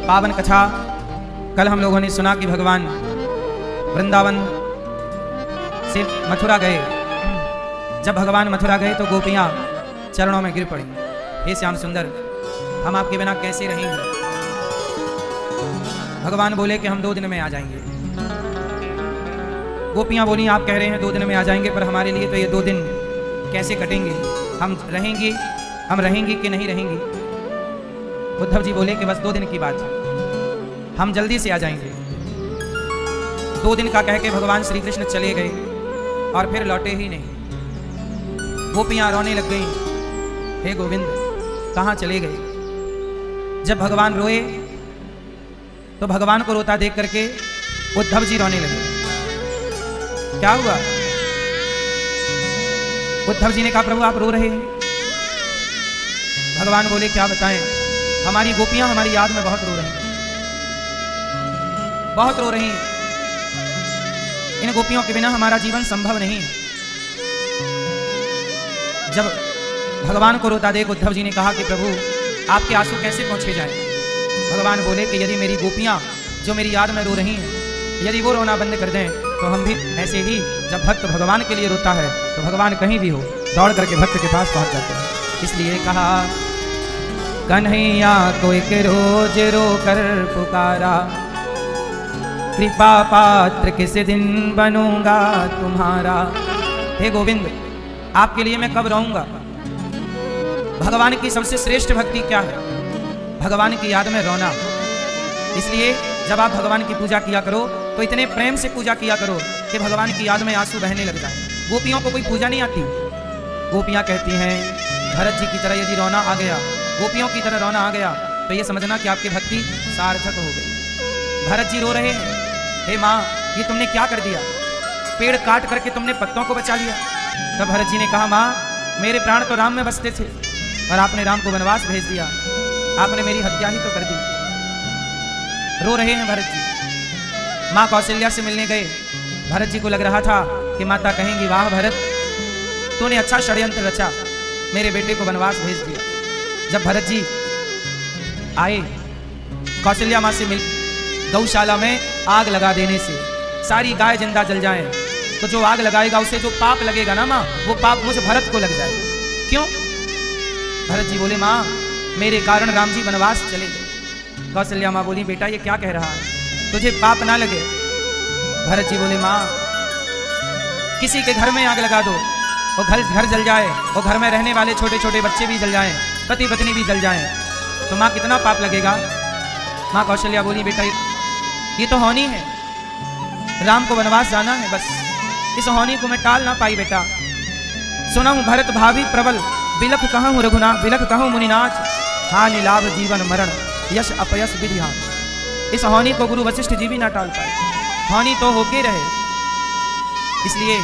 पावन कथा कल हम लोगों ने सुना कि भगवान वृंदावन से मथुरा गए। जब भगवान मथुरा गए तो गोपियाँ चरणों में गिर पड़ी। हे श्याम सुंदर, हम आपके बिना कैसे रहेंगे? भगवान बोले कि हम 2 दिन में आ जाएंगे। गोपियाँ बोली आप कह रहे हैं 2 दिन में आ जाएंगे, पर हमारे लिए तो ये 2 दिन कैसे कटेंगे? हम रहेंगे कि नहीं रहेंगे? उद्धव जी बोले कि बस 2 दिन की बात है, हम जल्दी से आ जाएंगे। 2 दिन का कह के भगवान श्री कृष्ण चले गए और फिर लौटे ही नहीं। गोपियाँ रोने लग गई, हे गोविंद कहाँ चले गए? जब भगवान रोए तो भगवान को रोता देख करके उद्धव जी रोने लगे। क्या हुआ? उद्धव जी ने कहा प्रभु आप रो रहे हैं। भगवान बोले क्या बताएं, हमारी गोपियां हमारी याद में बहुत रो रही हैं, बहुत रो रही हैं। इन गोपियों के बिना हमारा जीवन संभव नहीं है। जब भगवान को रोता देख उद्धव जी ने कहा कि प्रभु आपके आंसू कैसे पहुंचे जाएं? भगवान बोले कि यदि मेरी गोपियां जो मेरी याद में रो रही हैं, यदि वो रोना बंद कर दें तो हम भी ऐसे ही, जब भक्त भगवान के लिए रोता है तो भगवान कहीं भी हो दौड़ करके भक्त के पास पहुंच जाते हैं। इसलिए कहा कन्हैया को एक रोज रो कर पुकारा, कृपा पात्र किस दिन बनूंगा तुम्हारा। हे गोविंद आपके लिए मैं कब रोऊंगा? भगवान की सबसे श्रेष्ठ भक्ति क्या है? भगवान की याद में रोना। इसलिए जब आप भगवान की पूजा किया करो तो इतने प्रेम से पूजा किया करो कि भगवान की याद में आंसू बहने लग जाए। गोपियों को कोई पूजा नहीं आती। गोपियाँ कहती हैं भरत जी की तरह यदि रोना आ गया, गोपियों की तरह रोना आ गया तो ये समझना कि आपकी भक्ति सार्थक हो गई। भरत जी रो रहे हैं, हे माँ ये तुमने क्या कर दिया? पेड़ काट करके तुमने पत्तों को बचा लिया। तब भरत जी ने कहा माँ मेरे प्राण तो राम में बसते थे और आपने राम को वनवास भेज दिया, आपने मेरी हत्या ही तो कर दी। रो रहे हैं भरत जी। माँ कौशल्या से मिलने गए। भरत जी को लग रहा था कि माता कहेंगी वाह भरत तूने अच्छा षड्यंत्र रचा, मेरे बेटे को वनवास भेज दिया। जब भरत जी आए कौशल्या माँ से मिल, गौशाला में आग लगा देने से सारी गाय जिंदा जल जाएं, तो जो आग लगाएगा उसे जो पाप लगेगा ना माँ, वो पाप मुझे भरत को लग जाएगा। क्यों? भरत जी बोले माँ मेरे कारण राम जी वनवास चले गए। कौशल्या माँ बोली बेटा ये क्या कह रहा है, तुझे पाप ना लगे? भरत जी बोले माँ किसी के घर में आग लगा दो, वो घर जल जाए, वो घर में रहने वाले छोटे छोटे बच्चे भी जल जाएं, पति पत्नी भी जल जाएं, तो माँ कितना पाप लगेगा? माँ कौशल्या बोली बेटा ये तो होनी है, राम को वनवास जाना है, बस इस होनी को मैं टाल ना पाई बेटा। सुना हूं भरत भाभी प्रबल, बिलख कहूं रघुनाथ, बिलख कहूं मुनिनाथ, हानि लाभ जीवन मरण यश अपयश विधि हान। इस होनी को गुरु वशिष्ठ जी भी ना टाल पाए, होनी तो होके रहे। इसलिए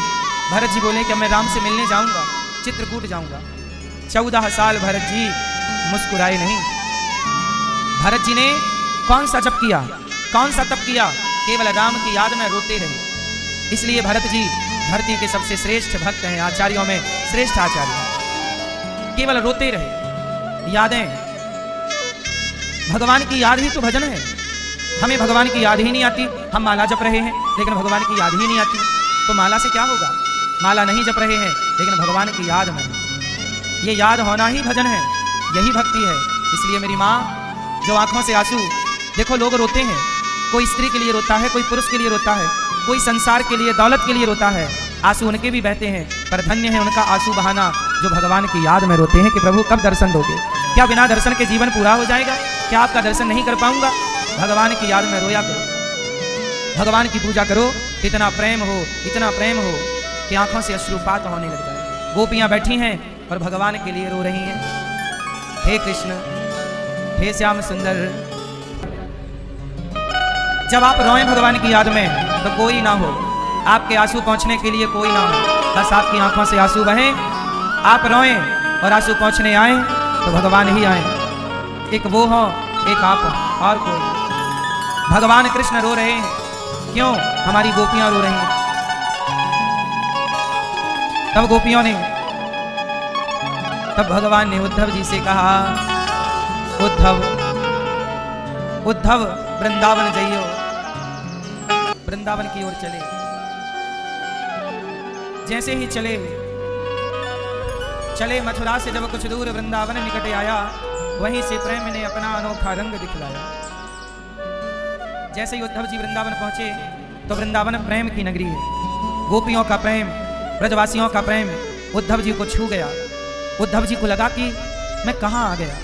भरत जी बोले कि मैं राम से मिलने जाऊंगा, चित्रकूट जाऊंगा। 14 साल भरत जी मुस्कुराए नहीं। भरत जी ने कौन सा जप किया, कौन सा तप किया? केवल राम की याद में रोते रहे। इसलिए भरत जी धरती के सबसे श्रेष्ठ भक्त हैं, आचार्यों में श्रेष्ठ आचार्य हैं। केवल रोते रहे। यादें, भगवान की याद ही तो भजन है। हमें भगवान की याद ही नहीं आती। हम माला जप रहे हैं लेकिन भगवान की याद ही नहीं आती, तो माला से क्या होगा? माला नहीं जप रहे हैं लेकिन भगवान की याद में, ये याद होना ही भजन है, यही भक्ति है। इसलिए मेरी माँ जो आंखों से आंसू, देखो लोग रोते हैं, कोई स्त्री के लिए रोता है, कोई पुरुष के लिए रोता है, कोई संसार के लिए दौलत के लिए रोता है, आंसू उनके भी बहते हैं, पर धन्य है उनका आंसू बहाना जो भगवान की याद में रोते हैं कि प्रभु कब दर्शन दोगे? क्या बिना दर्शन के जीवन पूरा हो जाएगा? क्या आपका दर्शन नहीं कर पाऊंगा? भगवान की याद में रोया करो, भगवान की पूजा करो, इतना प्रेम हो, इतना प्रेम हो कि आंखों से अश्रुपात होने लग जाए। गोपियां बैठी हैं और भगवान के लिए रो रही हैं। हे कृष्ण, हे श्याम सुंदर। जब आप रोएं भगवान की याद में तो कोई ना हो, आपके आंसू पहुंचने के लिए कोई ना हो, बस आपकी आंखों से आंसू बहें, आप रोएं और आंसू पहुंचने आए तो भगवान ही आए। एक वो हो, एक आप हो, और कोई। भगवान कृष्ण रो रहे हैं, क्यों? हमारी गोपियां रो रही हैं। तब गोपियों ने, तब भगवान ने उद्धव जी से कहा उद्धव उद्धव वृंदावन जइयो, वृंदावन की ओर चले। जैसे ही चले मथुरा से जब कुछ दूर वृंदावन निकट आया, वहीं से प्रेम ने अपना अनोखा रंग दिखलाया। जैसे ही उद्धव जी वृंदावन पहुंचे तो वृंदावन प्रेम की नगरी है। गोपियों का प्रेम, ब्रजवासियों का प्रेम उद्धव जी को छू गया। उद्धव जी को लगा कि मैं कहाँ आ गया।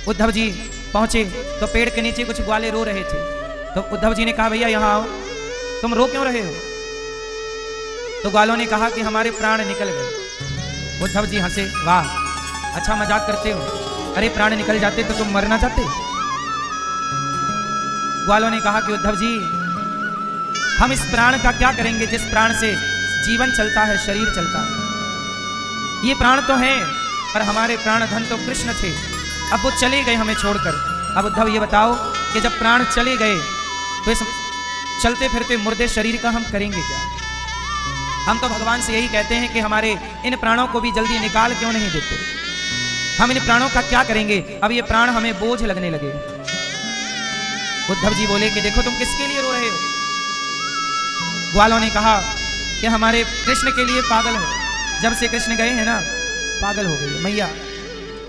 उद्धव जी पहुंचे तो पेड़ के नीचे कुछ ग्वाले रो रहे थे। तो उद्धव जी ने कहा, भैया यहाँ आओ, तुम रो क्यों रहे हो? तो ग्वालों ने कहा कि हमारे प्राण निकल गए। उद्धव जी हंसे, वाह अच्छा मजाक करते हो, अरे प्राण निकल जाते तो तुम मर ना जाते। ग्वालों ने कहा कि उद्धव जी हम इस प्राण का क्या करेंगे जिस प्राण से जीवन चलता है, शरीर चलता है। ये प्राण तो है पर हमारे प्राण धन तो कृष्ण थे, अब वो चले गए हमें छोड़कर। अब उद्धव ये बताओ कि जब प्राण चले गए तो इस चलते फिरते मुर्दे शरीर का हम करेंगे क्या? हम तो भगवान से यही कहते हैं कि हमारे इन प्राणों को भी जल्दी निकाल क्यों नहीं देते? हम इन प्राणों का क्या करेंगे? अब ये प्राण हमें बोझ लगने लगे। उद्धव जी बोले कि देखो तुम किसके लिए रो रहे हो? ग्वालों ने कहा कि हमारे कृष्ण के लिए पागल है। जब से कृष्ण गए हैं ना, पागल हो गई मैया,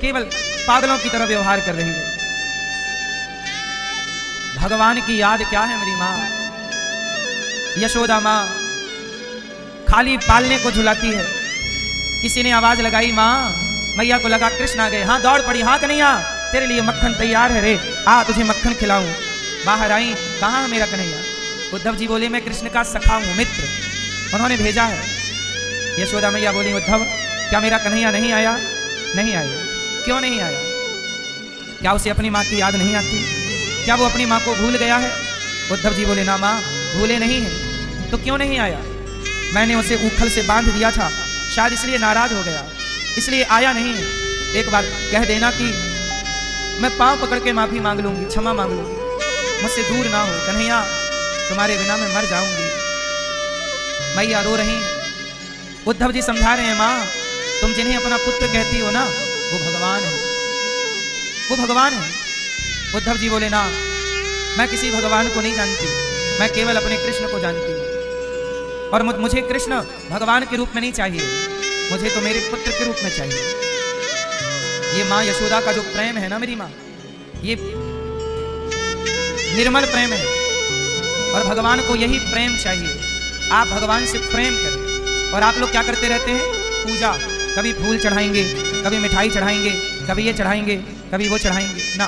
केवल पागलों की तरह व्यवहार कर रही है। भगवान की याद क्या है मेरी माँ? यशोदा माँ खाली पालने को झुलाती है। किसी ने आवाज लगाई, माँ, मैया को लगा कृष्ण आ गए। हाँ दौड़ पड़ी, हाँ कन्हैया तेरे लिए मक्खन तैयार है रे, आ तुझे मक्खन खिलाऊं। बाहर आई, कहाँ मेरा कन्हैया? उद्धव जी बोले, मैं कृष्ण का सखा हूं, मित्र, उन्होंने भेजा है। यशोदा मैया बोली, उद्धव क्या मेरा कन्हैया नहीं आया? नहीं आया। क्यों नहीं आया? क्या उसे अपनी माँ की याद नहीं आती? क्या वो अपनी माँ को भूल गया है? उद्धव जी बोले, ना माँ भूले नहीं है। तो क्यों नहीं आया? मैंने उसे ऊखल से बांध दिया था, शायद इसलिए नाराज हो गया, इसलिए आया नहीं है। एक बार कह देना कि मैं पांव पकड़ के माफी मांग लूंगी, क्षमा मांग लूंगी, मुझसे दूर ना हो कन्हैया, तुम्हारे बिना मैं मर जाऊंगी। मैया रो रही हैं। उद्धव जी समझा रहे हैं, माँ तुम जिन्हें अपना पुत्र कहती हो ना, वो भगवान है, वो भगवान है। उद्धव जी बोले, ना मैं किसी भगवान को नहीं जानती, मैं केवल अपने कृष्ण को जानती हूँ। और मुझे कृष्ण भगवान के रूप में नहीं चाहिए, मुझे तो मेरे पुत्र के रूप में चाहिए। ये माँ यशोदा का जो प्रेम है ना मेरी माँ, ये निर्मल प्रेम है और भगवान को यही प्रेम चाहिए। आप भगवान से प्रेम करें। और आप लोग क्या करते रहते हैं? पूजा, कभी फूल चढ़ाएंगे, कभी मिठाई चढ़ाएंगे, कभी ये चढ़ाएंगे, कभी वो चढ़ाएंगे। ना,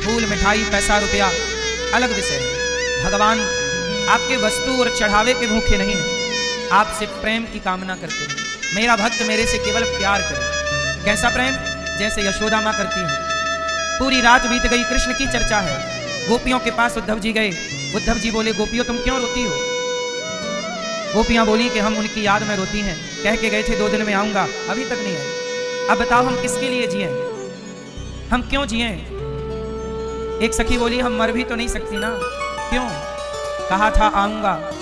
फूल मिठाई पैसा रुपया अलग विषय है। भगवान आपके वस्तु और चढ़ावे के भूखे नहीं है, आपसे प्रेम की कामना करते हैं। मेरा भक्त मेरे से केवल प्यार करे। कैसा प्रेम? जैसे यशोदा माँ करती है। पूरी रात बीत गई, कृष्ण की चर्चा है। गोपियों के पास उद्धव जी गए। उद्धव जी बोले, गोपियों तुम क्यों रोती हो? गोपियां बोली कि हम उनकी याद में रोती हैं, कह के गए थे 2 दिन में आऊंगा, अभी तक नहीं आए। अब बताओ हम किसके लिए जिए? हम क्यों जिए? एक सखी बोली, हम मर भी तो नहीं सकती ना। क्यों? कहा था आऊंगा।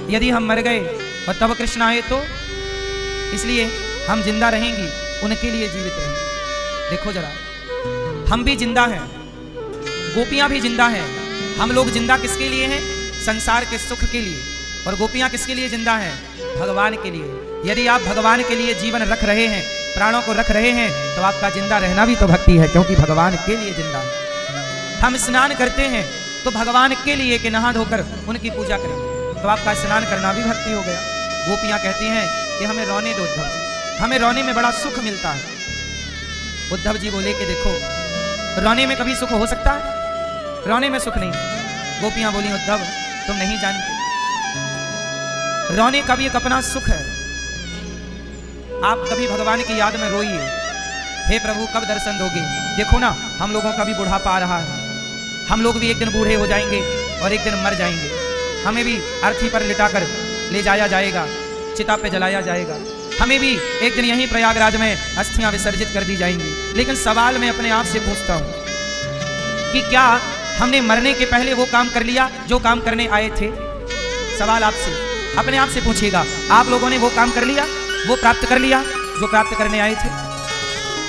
यदि हम मर गए और तब कृष्ण आए तो? इसलिए हम जिंदा रहेंगी, उनके लिए जीवित रहेंगे। देखो जरा, हम भी जिंदा हैं, गोपियां भी जिंदा हैं। हम लोग जिंदा किसके लिए हैं? संसार के सुख के लिए। और गोपियां किसके लिए जिंदा हैं? भगवान के लिए। यदि आप भगवान के लिए जीवन रख रहे हैं, प्राणों को रख रहे हैं, तो आपका जिंदा रहना भी तो भक्ति है, क्योंकि भगवान के लिए जिंदा है। हम स्नान करते हैं तो भगवान के लिए कि नहा धोकर उनकी पूजा करें, तो आपका स्नान करना भी भक्ति हो गया। गोपियां कहती हैं कि हमें रोने दो उद्धव जी, हमें रोने में बड़ा सुख मिलता है। उद्धव जी बोले कि देखो, रोने में कभी सुख हो सकता है? रोने में सुख नहीं। गोपियां बोली, उद्धव तुम नहीं जानते, रोने का भी एक अपना सुख है। आप कभी भगवान की याद में रोइए, हे प्रभु कब दर्शन दोगे? देखो ना, हम लोगों का भी बुढ़ापा आ रहा है, हम लोग भी एक दिन बूढ़े हो जाएंगे और एक दिन मर जाएंगे। हमें भी अर्थी पर लिटाकर ले जाया जाएगा, चिता पे जलाया जाएगा। हमें भी एक दिन यहीं प्रयागराज में अस्थियां विसर्जित कर दी जाएंगी। लेकिन सवाल मैं अपने आप से पूछता हूं कि क्या हमने मरने के पहले वो काम कर लिया जो काम करने आए थे? सवाल आपसे, अपने आप से पूछिएगा, आप लोगों ने वो काम कर लिया, वो प्राप्त कर लिया जो प्राप्त करने आए थे?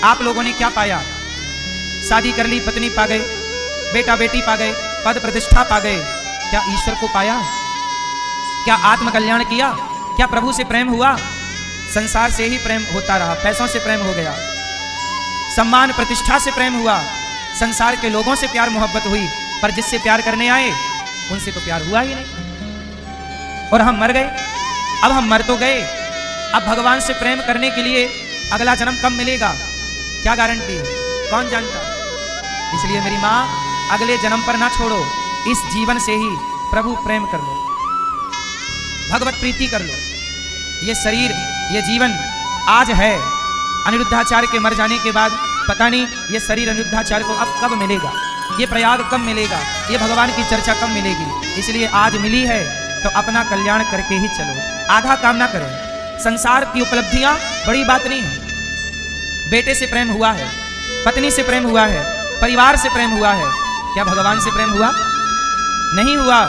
आप लोगों ने क्या पाया? शादी कर ली, पत्नी पा गए, बेटा बेटी पा गए, पद प्रतिष्ठा पा गए, क्या ईश्वर को पाया? क्या आत्म कल्याण किया? क्या प्रभु से प्रेम हुआ? संसार से ही प्रेम होता रहा, पैसों से प्रेम हो गया, सम्मान प्रतिष्ठा से प्रेम हुआ, संसार के लोगों से प्यार मोहब्बत हुई, पर जिससे प्यार करने आए उनसे तो प्यार हुआ ही नहीं। और हम मर गए। अब हम मर तो गए, अब भगवान से प्रेम करने के लिए अगला जन्म कब मिलेगा, क्या गारंटी है, कौन जानता? इसलिए मेरी माँ, अगले जन्म पर ना छोड़ो, इस जीवन से ही प्रभु प्रेम कर लो, भगवत प्रीति कर लो। ये शरीर, ये जीवन आज है, अनिरुद्धाचार्य के मर जाने के बाद पता नहीं ये शरीर अनिरुद्धाचार्य को अब कब मिलेगा, ये प्रयाग कब मिलेगा, ये भगवान की चर्चा कब मिलेगी। इसलिए आज मिली है तो अपना कल्याण करके ही चलो, आधा काम ना करो। संसार की उपलब्धियां बड़ी बात नहीं है। बेटे से प्रेम हुआ है, पत्नी से प्रेम हुआ है, परिवार से प्रेम हुआ है, क्या भगवान से प्रेम हुआ? नहीं हुआ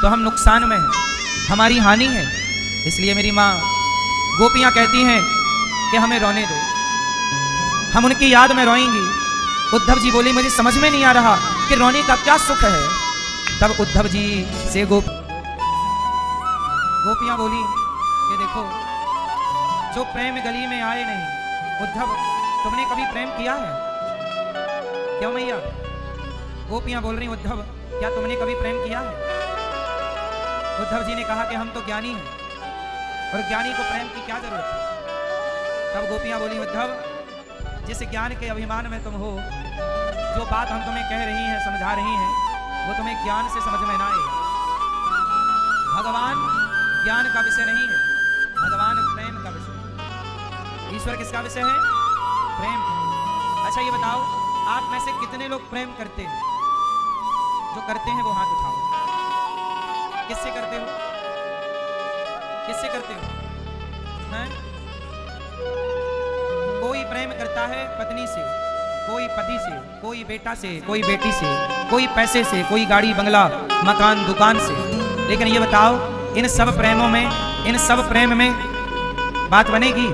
तो हम नुकसान में हैं, हमारी हानि है। इसलिए मेरी माँ, गोपियाँ कहती हैं कि हमें रोने दो, हम उनकी याद में रोएंगी। उद्धव जी बोले, मुझे समझ में नहीं आ रहा कि रोने का क्या सुख है। तब उद्धव जी से गोपियाँ बोली कि देखो, जो प्रेम गली में आए नहीं, उद्धव तुमने कभी प्रेम किया है? क्यों मैया? गोपियाँ बोल रही, उद्धव क्या तुमने कभी प्रेम किया है? उद्धव जी ने कहा कि हम तो ज्ञानी हैं और ज्ञानी को प्रेम की क्या जरूरत है। तब गोपियाँ बोली, उद्धव जिस ज्ञान के अभिमान में तुम हो, जो बात हम तुम्हें कह रही हैं, समझा रही हैं, वो तुम्हें ज्ञान से समझ में ना आएगा। भगवान ज्ञान का विषय नहीं है, भगवान प्रेम का विषय है। ईश्वर किसका विषय है? प्रेम। अच्छा ये बताओ, आप में से कितने लोग प्रेम करते हैं? जो करते हैं वो हाथ उठाओ। किससे करते हो? किससे करते हो? हैं? कोई प्रेम करता है पत्नी से, कोई पति से, कोई बेटा से, कोई बेटी से, कोई पैसे से, कोई गाड़ी बंगला मकान दुकान से। लेकिन ये बताओ, इन सब प्रेमों में, इन सब प्रेम में बात बनेगी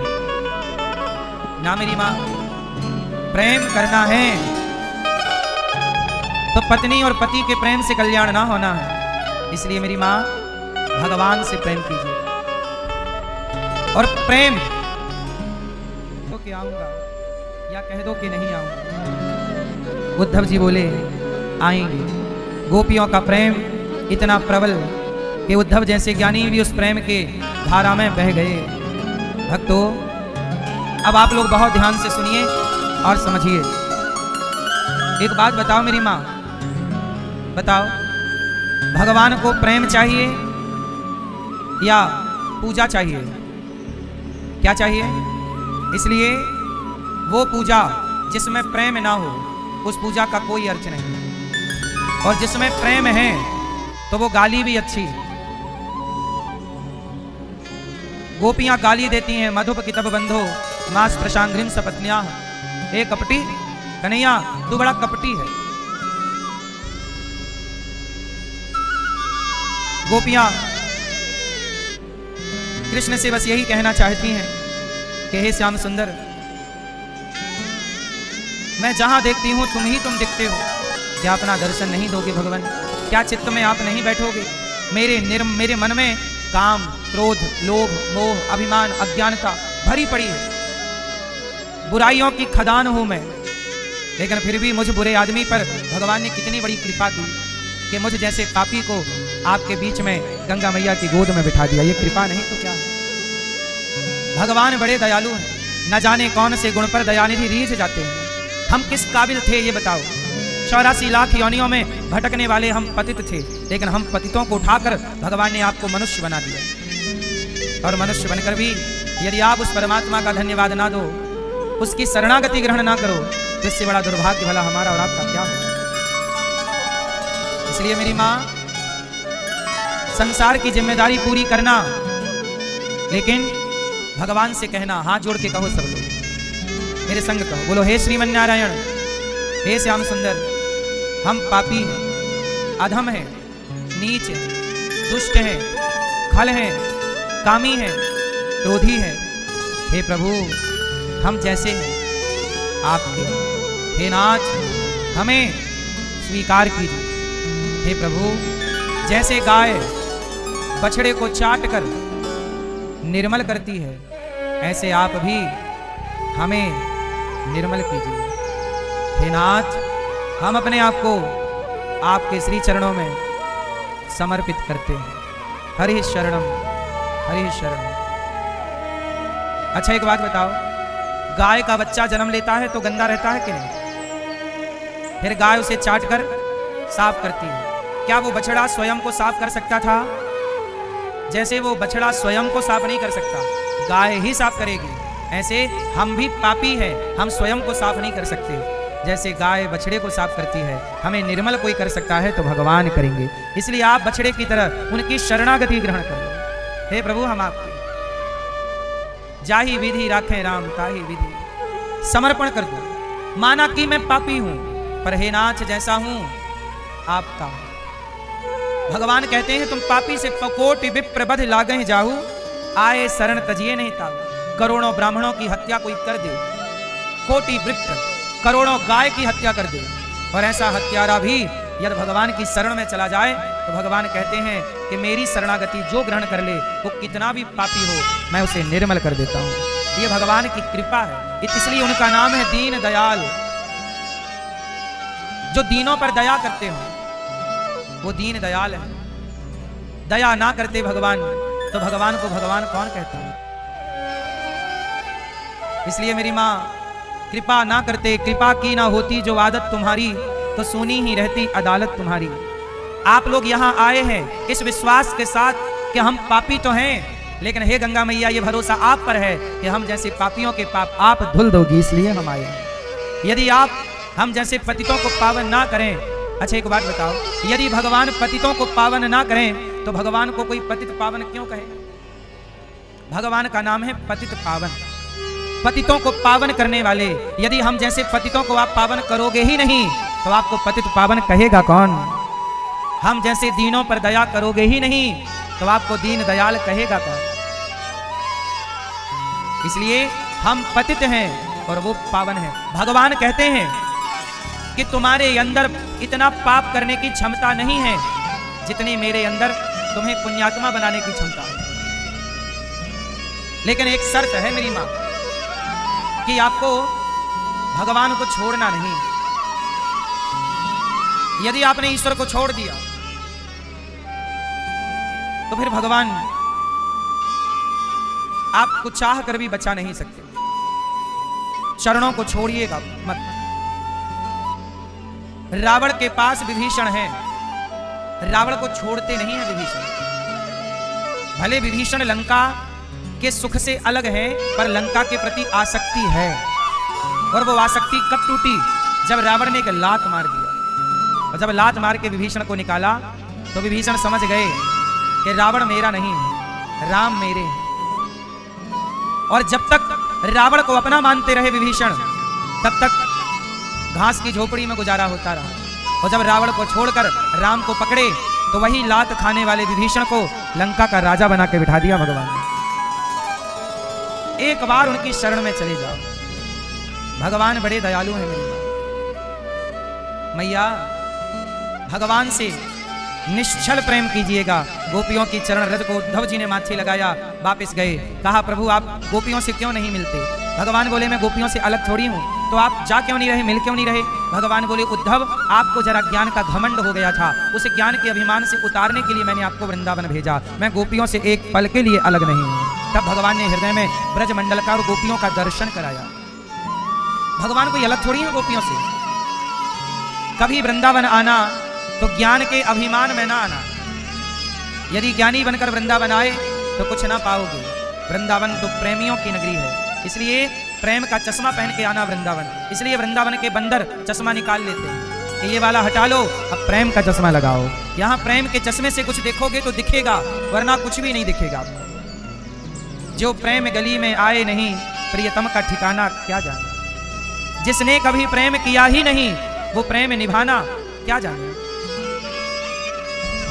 ना मेरी माँ? प्रेम करना है तो पत्नी और पति के प्रेम से कल्याण ना होना है। इसलिए मेरी माँ, भगवान से प्रेम कीजिए। और प्रेम तो कि आऊंगा या कह दो कि नहीं आऊंगा। उद्धव जी बोले, आएंगे। गोपियों का प्रेम इतना प्रबल कि उद्धव जैसे ज्ञानी भी उस प्रेम के धारा में बह गए। भक्तों, अब आप लोग बहुत ध्यान से सुनिए और समझिए। एक बात बताओ मेरी माँ, बताओ, भगवान को प्रेम चाहिए या पूजा चाहिए? क्या चाहिए? इसलिए वो पूजा जिसमें प्रेम ना हो, उस पूजा का कोई अर्थ नहीं। और जिसमें प्रेम है तो वो गाली भी अच्छी। गोपियां गाली देती हैं, मधुप कितब बंधो मास प्रशांग्रिम सपत्न्या। ए कपटी कन्हैया, तू बड़ा कपटी है। गोपियां कृष्ण से बस यही कहना चाहती हैं कि हे श्याम सुंदर, मैं जहां देखती हूं तुम दिखते हो। क्या अपना दर्शन नहीं दोगे भगवान? क्या चित्त में आप नहीं बैठोगे? मेरे मन में काम, क्रोध, लोभ, मोह, अभिमान, अज्ञानता भरी पड़ी है। बुराइयों की खदान हूं मैं, लेकिन फिर भी मुझ बुरे आदमी पर भगवान ने कितनी बड़ी कृपा की कि मुझ जैसे पापी को आपके बीच में गंगा मैया की गोद में बिठा दिया। ये कृपा नहीं तो क्या है? भगवान बड़े दयालु हैं, न जाने कौन से गुण पर दयानिधि रीझ जाते हैं। हम किस काबिल थे ये बताओ? 84 लाख योनियों में भटकने वाले हम पतित थे, लेकिन हम पतितों को उठाकर भगवान ने आपको मनुष्य बना दिया। और मनुष्य बनकर भी यदि आप उस परमात्मा का धन्यवाद ना दो, उसकी शरणागति ग्रहण ना करो, तो इससे बड़ा दुर्भाग्य भला हमारा और आपका क्या हो? इसलिए मेरी माँ, संसार की जिम्मेदारी पूरी करना, लेकिन भगवान से कहना, हाथ जोड़ के कहो सब लोग, मेरे संग कहो, बोलो हे श्रीमन नारायण, हे श्याम सुंदर, हम पापी हैं, अधम हैं, नीच हैं, दुष्ट हैं, खल हैं, कामी हैं, क्रोधी हैं। हे प्रभु, हम जैसे हैं आपके, हे नाथ, हमें स्वीकार कीजिए। हे प्रभु, जैसे गाय बछड़े को चाट कर निर्मल करती है, ऐसे आप भी हमें निर्मल कीजिए। हे नाथ, हम अपने आप को आपके श्री चरणों में समर्पित करते हैं। हरि शरणम, हरि शरणम। अच्छा, एक बात बताओ, गाय का बच्चा जन्म लेता है तो गंदा रहता है कि नहीं? फिर गाय उसे चाट कर साफ करती है। क्या वो बछड़ा स्वयं को साफ कर सकता था? जैसे वो बछड़ा स्वयं को साफ नहीं कर सकता, गाय ही साफ करेगी, ऐसे हम भी पापी हैं, हम स्वयं को साफ नहीं कर सकते। जैसे गाय बछड़े को साफ करती है, हमें निर्मल कोई कर सकता है तो भगवान करेंगे। इसलिए आप बछड़े की तरह उनकी शरणागति ग्रहण कर लो। हे प्रभु, हम आपके जाही विधि राखें राम ताही विधि समर्पण कर दो। माना कि मैं पापी हूं, पर हे नाथ, जैसा हूं आपका हूं। भगवान कहते हैं, तुम पापी से पकोटि विप्र बध लागहि जाहू, आए शरण तजिए नहीं ताऊ। करोड़ों ब्राह्मणों की हत्या कोई कर दे, कोटि विप्र करोड़ों गाय की हत्या कर दे, और ऐसा हत्यारा भी यदि भगवान की शरण में चला जाए तो भगवान कहते हैं कि मेरी शरणागति जो ग्रहण कर ले, वो कितना भी पापी हो, मैं उसे निर्मल कर देता हूं। ये भगवान की कृपा है, इसलिए उनका नाम है दीन दयाल। जो दीनों पर दया करते हो वो दीन दयाल है। दया ना करते भगवान तो भगवान को भगवान कौन कहता है? इसलिए मेरी मां, कृपा ना करते, कृपा की ना होती जो आदत तुम्हारी, तो सुनी ही रहती अदालत तुम्हारी। आप लोग यहाँ आए हैं इस विश्वास के साथ कि हम पापी तो हैं, लेकिन हे गंगा मैया, ये भरोसा आप पर है कि हम जैसे पापियों के पाप आप धुल दोगी, इसलिए हम आए हैं। यदि आप हम जैसे पतितों को पावन ना करें, अच्छा एक बात बताओ, यदि भगवान पतितों को पावन ना करें तो भगवान को कोई पतित पावन क्यों कहे? भगवान का नाम है पतित पावन, पतितों को पावन करने वाले। यदि हम जैसे पतितों को आप पावन करोगे ही नहीं तो आपको पतित पावन कहेगा कौन? हम जैसे दीनों पर दया करोगे ही नहीं तो आपको दीन दयाल कहेगा कौन? इसलिए हम पतित हैं और वो पावन है। भगवान कहते हैं कि तुम्हारे अंदर इतना पाप करने की क्षमता नहीं है जितनी मेरे अंदर तुम्हें पुण्यात्मा बनाने की क्षमता है। लेकिन एक शर्त है मेरी मां, कि आपको भगवान को छोड़ना नहीं। यदि आपने ईश्वर को छोड़ दिया तो फिर भगवान आपको चाह कर भी बचा नहीं सकते। चरणों को छोड़िएगा मत। रावण के पास विभीषण है, रावण को छोड़ते नहीं है विभीषण। भले विभीषण लंका के सुख से अलग है, पर लंका के प्रति आसक्ति है। और वो आसक्ति कब टूटी? जब रावण ने एक लात मार दिया। और जब लात मार के विभीषण को निकाला तो विभीषण समझ गए कि रावण मेरा नहीं है, राम मेरे हैं। और जब तक रावण को अपना मानते रहे विभीषण, तब तक घास की झोपड़ी में गुजारा होता रहा। और जब रावण को छोड़कर राम को पकड़े तो वही लात खाने वाले विभीषण को लंका का राजा बना के बिठा दिया भगवान ने। एक बार उनकी शरण में चले जाओ, भगवान बड़े दयालु हैं मेरी मैया। भगवान से निश्चल प्रेम कीजिएगा। गोपियों की चरण रज को उद्धव जी ने माथे लगाया, वापस गए। कहा प्रभु आप गोपियों से क्यों नहीं मिलते? भगवान बोले मैं गोपियों से अलग थोड़ी हूँ, तो आप जा क्यों नहीं रहे, मिल क्यों नहीं रहे? भगवान बोले उद्धव आपको जरा ज्ञान का घमंड हो गया था, उस ज्ञान के अभिमान से उतारने के लिए मैंने आपको वृंदावन भेजा। मैं गोपियों से एक पल के लिए अलग नहीं हूँ। तब भगवान ने हृदय में ब्रज मंडल का और गोपियों का दर्शन कराया। भगवान कोई अलग थोड़ी है गोपियों से। कभी वृंदावन आना तो ज्ञान के अभिमान में ना आना। यदि ज्ञानी बनकर वृंदावन आए तो कुछ ना पाओगे। वृंदावन तो प्रेमियों की नगरी है, इसलिए प्रेम का चश्मा पहन के आना वृंदावन। इसलिए वृंदावन के बंदर चश्मा निकाल लेते हैं कि ये वाला हटा लो, अब प्रेम का चश्मा लगाओ। यहाँ प्रेम के चश्मे से कुछ देखोगे तो दिखेगा, वरना कुछ भी नहीं दिखेगा। जो प्रेम गली में आए नहीं, प्रियतम का ठिकाना क्या जाने। जिसने कभी प्रेम किया ही नहीं, वो प्रेम निभाना क्या जाने।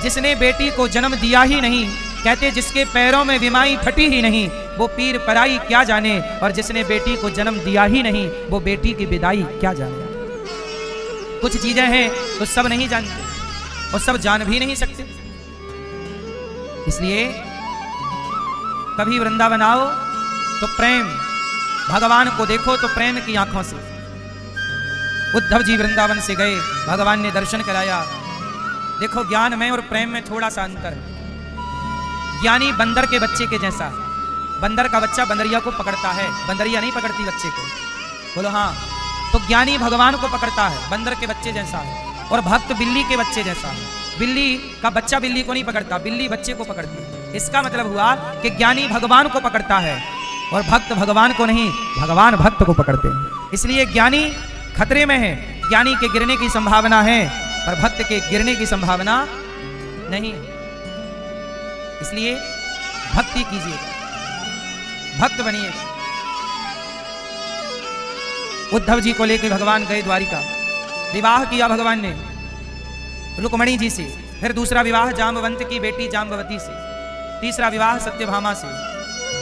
जिसने बेटी को जन्म दिया ही नहीं, कहते जिसके पैरों में विमाई फटी ही नहीं, वो पीर पराई क्या जाने। और जिसने बेटी को जन्म दिया ही नहीं, वो बेटी की विदाई क्या जाने। कुछ चीजें हैं तो सब नहीं जानते और सब जान भी नहीं सकते। इसलिए कभी वृंदावन आओ तो प्रेम, भगवान को देखो तो प्रेम की आंखों से। उद्धव जी वृंदावन से गए, भगवान ने दर्शन कराया। देखो ज्ञान में और प्रेम में थोड़ा सा अंतर है। ज्ञानी बंदर के बच्चे के जैसा है। बंदर का बच्चा बंदरिया को पकड़ता है, बंदरिया नहीं पकड़ती बच्चे को। बोलो हाँ। तो ज्ञानी भगवान को पकड़ता है, बंदर के बच्चे जैसा है। और भक्त बिल्ली के बच्चे जैसा है। बिल्ली का बच्चा बिल्ली को नहीं पकड़ता, बिल्ली बच्चे को पकड़ती है। इसका मतलब हुआ कि ज्ञानी भगवान को पकड़ता है और भक्त भगवान को नहीं, भगवान भक्त को पकड़ते हैं। इसलिए ज्ञानी खतरे में है, ज्ञानी के गिरने की संभावना है पर भक्त के गिरने की संभावना नहीं है। इसलिए भक्ति कीजिए, भक्त बनिए। उद्धव जी को लेकर भगवान गए द्वारिका, विवाह किया भगवान ने रुक्मणी जी से, फिर दूसरा विवाह जाम्बवंत की बेटी जाम्बवती से, तीसरा विवाह सत्यभामा से,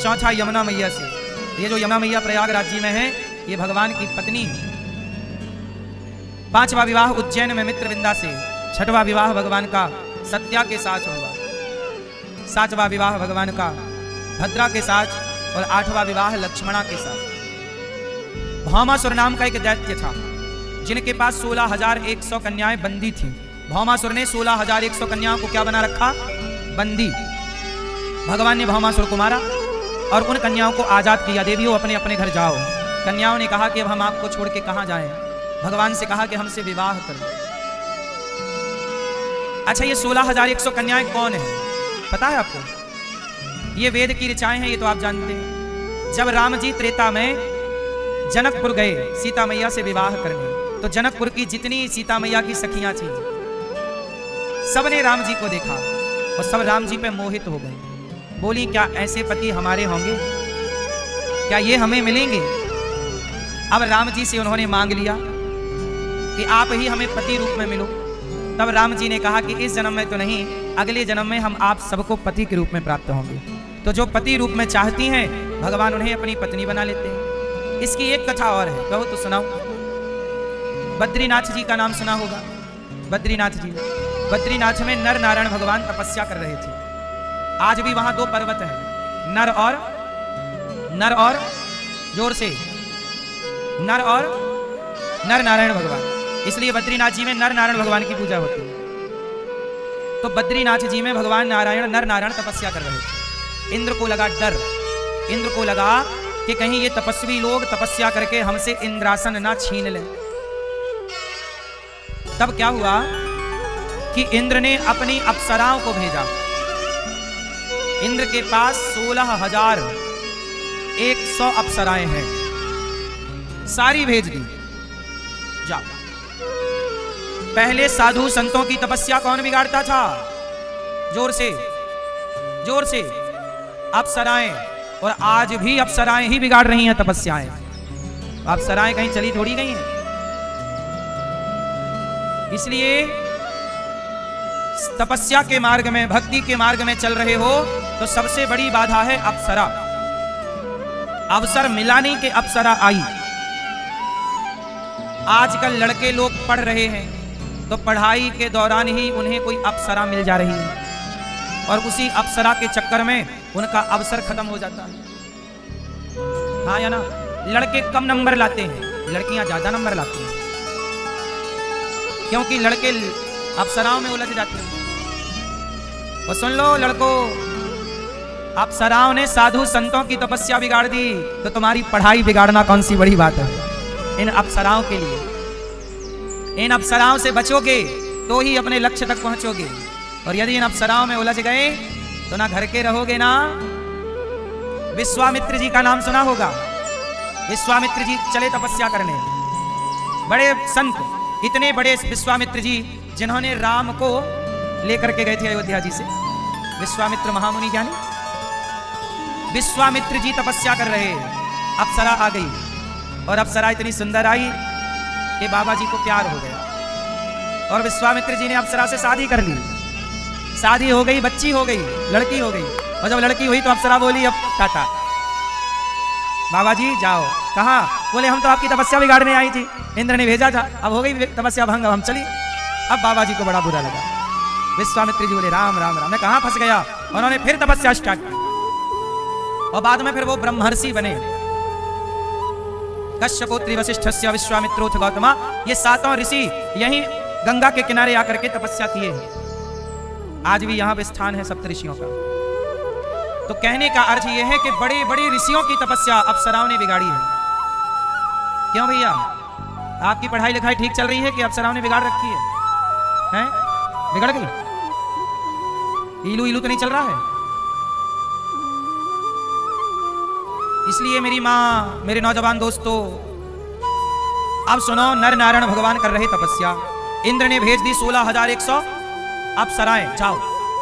चौथा यमुना मैया से। ये जो यमुना मैया प्रयागराज जी में है ये भगवान की पत्नी है। पांचवा विवाह उज्जैन में मित्रविंदा से, छठवां विवाह भगवान का सत्या के साथ हुआ, सातवां विवाह भगवान का भद्रा के साथ और आठवां विवाह लक्ष्मणा के साथ। भौमासुर नाम का एक दैत्य था जिनके पास 16,100 कन्याएं बंदी थी। भौमासुर ने 16,100 कन्याओं को क्या बना रखा? बंदी। भगवान ने भौमासुर को मारा और उन कन्याओं को आजाद किया। देवियों अपने अपने घर जाओ। कन्याओं ने कहा कि अब हम आपको छोड़ के कहां जाएं? भगवान से कहा कि हमसे विवाह करो। अच्छा, ये 16,100 कन्याएं कौन है पता है आपको? ये वेद की ऋचाएं हैं, ये तो आप जानते हैं। जब राम जी त्रेता में जनकपुर गए सीता मैया से विवाह करने, तो जनकपुर की जितनी सीता मैया की सखियां थी सबने राम जी को देखा और सब राम जी पे मोहित हो गए। बोली क्या ऐसे पति हमारे होंगे? क्या ये हमें मिलेंगे? अब राम जी से उन्होंने मांग लिया कि आप ही हमें पति रूप में मिलो। तब राम जी ने कहा कि इस जन्म में तो नहीं, अगले जन्म में हम आप सबको पति के रूप में प्राप्त होंगे। तो जो पति रूप में चाहती हैं भगवान उन्हें अपनी पत्नी बना लेते हैं। इसकी एक कथा और है, कहो तो सुनाओ। बद्रीनाथ जी का नाम सुना होगा। बद्रीनाथ जी, बद्रीनाथ में नर नारायण भगवान तपस्या कर रहे थे। आज भी वहां 2 पर्वत हैं, नर और जोर से नर नारायण भगवान। इसलिए बद्रीनाथ जी में नर नारायण भगवान की पूजा होती है। तो बद्रीनाथ जी में भगवान नारायण नर नारायण तपस्या कर रहे थे। इंद्र को लगा डर, इंद्र को लगा कि कहीं ये तपस्वी लोग तपस्या करके हमसे इंद्रासन ना छीन लें। तब क्या हुआ कि इंद्र ने अपनी अप्सराओं को भेजा। इंद्र के पास 16,100 अप्सराएं हैं, सारी भेज दी। जाओ। पहले साधु संतों की तपस्या कौन बिगाड़ता था? जोर से अप्सराएं। और आज भी अप्सराएं ही बिगाड़ रही हैं तपस्याएं। अप्सराएं कहीं चली थोड़ी गई हैं। इसलिए तपस्या के मार्ग में, भक्ति के मार्ग में चल रहे हो तो सबसे बड़ी बाधा है अप्सरा। अवसर मिला नहीं कि अप्सरा आई। आजकल लड़के लोग पढ़ रहे हैं तो पढ़ाई के दौरान ही उन्हें कोई अप्सरा मिल जा रही है और उसी अप्सरा के चक्कर में उनका अवसर खत्म हो जाता है। हाँ या ना? लड़के कम नंबर लाते हैं, लड़कियां ज्यादा नंबर लाती हैं, क्योंकि लड़के अप्सराओं में उलझ जाते हैं। और सुन लो लड़कों, अप्सराओं ने साधु संतों की तपस्या बिगाड़ दी तो तुम्हारी पढ़ाई बिगाड़ना कौन सी बड़ी बात है? इन अप्सराओं के लिए, इन अप्सराओं से बचोगे तो ही अपने लक्ष्य तक पहुंचोगे। और यदि इन अप्सराओं में उलझ गए तो ना घर के रहोगे ना। विश्वामित्र जी का नाम सुना होगा। विश्वामित्र जी चले तपस्या करने, बड़े संत, इतने बड़े विश्वामित्र जी जिन्होंने राम को लेकर के गए थे अयोध्या जी से। विश्वामित्र महामुनि ज्ञानी, विश्वामित्र जी तपस्या कर रहे, अप्सरा आ गई और अप्सरा इतनी सुंदर आई कि बाबा जी को प्यार हो गया और विश्वामित्र जी ने अप्सरा से शादी कर ली। शादी हो गई, बच्ची हो गई, लड़की हो गई। और जब लड़की हुई तो अप्सरा बोली अब टाटा, बाबा जी जाओ। कहा, बोले हम तो आपकी तपस्या बिगाड़ने आई थी, इंद्र ने भेजा था, अब हो गई तपस्या भंग, अब हम चली। अब बाबा जी को बड़ा बुरा लगा। विश्वामित्र जी बोले राम राम राम, मैं कहां फंस गया। उन्होंने फिर तपस्या स्टार्ट की और बाद में फिर वो ब्रह्मर्षि बने। कश्यपोत्री वशिष्ठस्य विश्वामित्रोथ गौतमा, ये सातों ऋषि यहीं गंगा के किनारे आकर के तपस्या किए हैं। आज भी यहाँ पे स्थान है सप्त ऋषियों का। तो कहने का अर्थ यह है कि बड़े बड़े ऋषियों की तपस्या अप्सराओं ने बिगाड़ी है। क्यों भैया, आपकी पढ़ाई लिखाई ठीक चल रही है कि अप्सराओं ने बिगाड़ रखी है? हैं? बिगड़ गई? इलू इलू तो नहीं चल रहा है? इसलिए मेरी माँ, मेरे नौजवान दोस्तों, अब सुनो, नर नारायण भगवान कर रहे तपस्या। इंद्र ने भेज दी 16,100 अप्सराएं, जाओ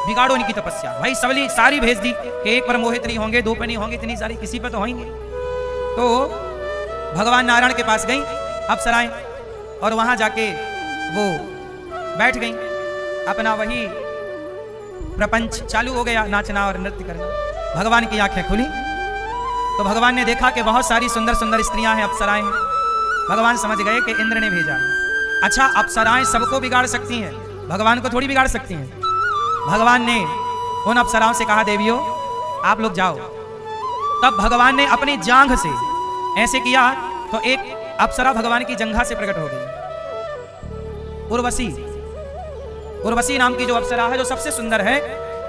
बिगाड़ो इनकी तपस्या। भाई सबली सारी भेज दी कि एक पर मोहित नहीं होंगे, दो पर नहीं होंगे, इतनी सारी किसी पर तो होंगे। तो भगवान नारायण के पास गई अप्सराएं और वहां जाके वो बैठ गई, अपना वही प्रपंच चालू हो गया, नाचना और नृत्य करना। भगवान की आंखें खुली तो भगवान ने देखा कि बहुत सारी सुंदर सुंदर स्त्रियां हैं, अप्सराएं हैं। भगवान समझ गए कि इंद्र ने भेजा। अच्छा, अप्सराएं सबको बिगाड़ सकती हैं, भगवान को थोड़ी बिगाड़ सकती हैं। भगवान ने उन अप्सराओं से कहा, देवियों आप लोग जाओ। तब भगवान ने अपनी जांघ से ऐसे किया तो एक अप्सरा भगवान की जंघा से प्रकट हो गई। उर्वशी, उर्वशी नाम की जो अप्सरा है, जो सबसे सुंदर है,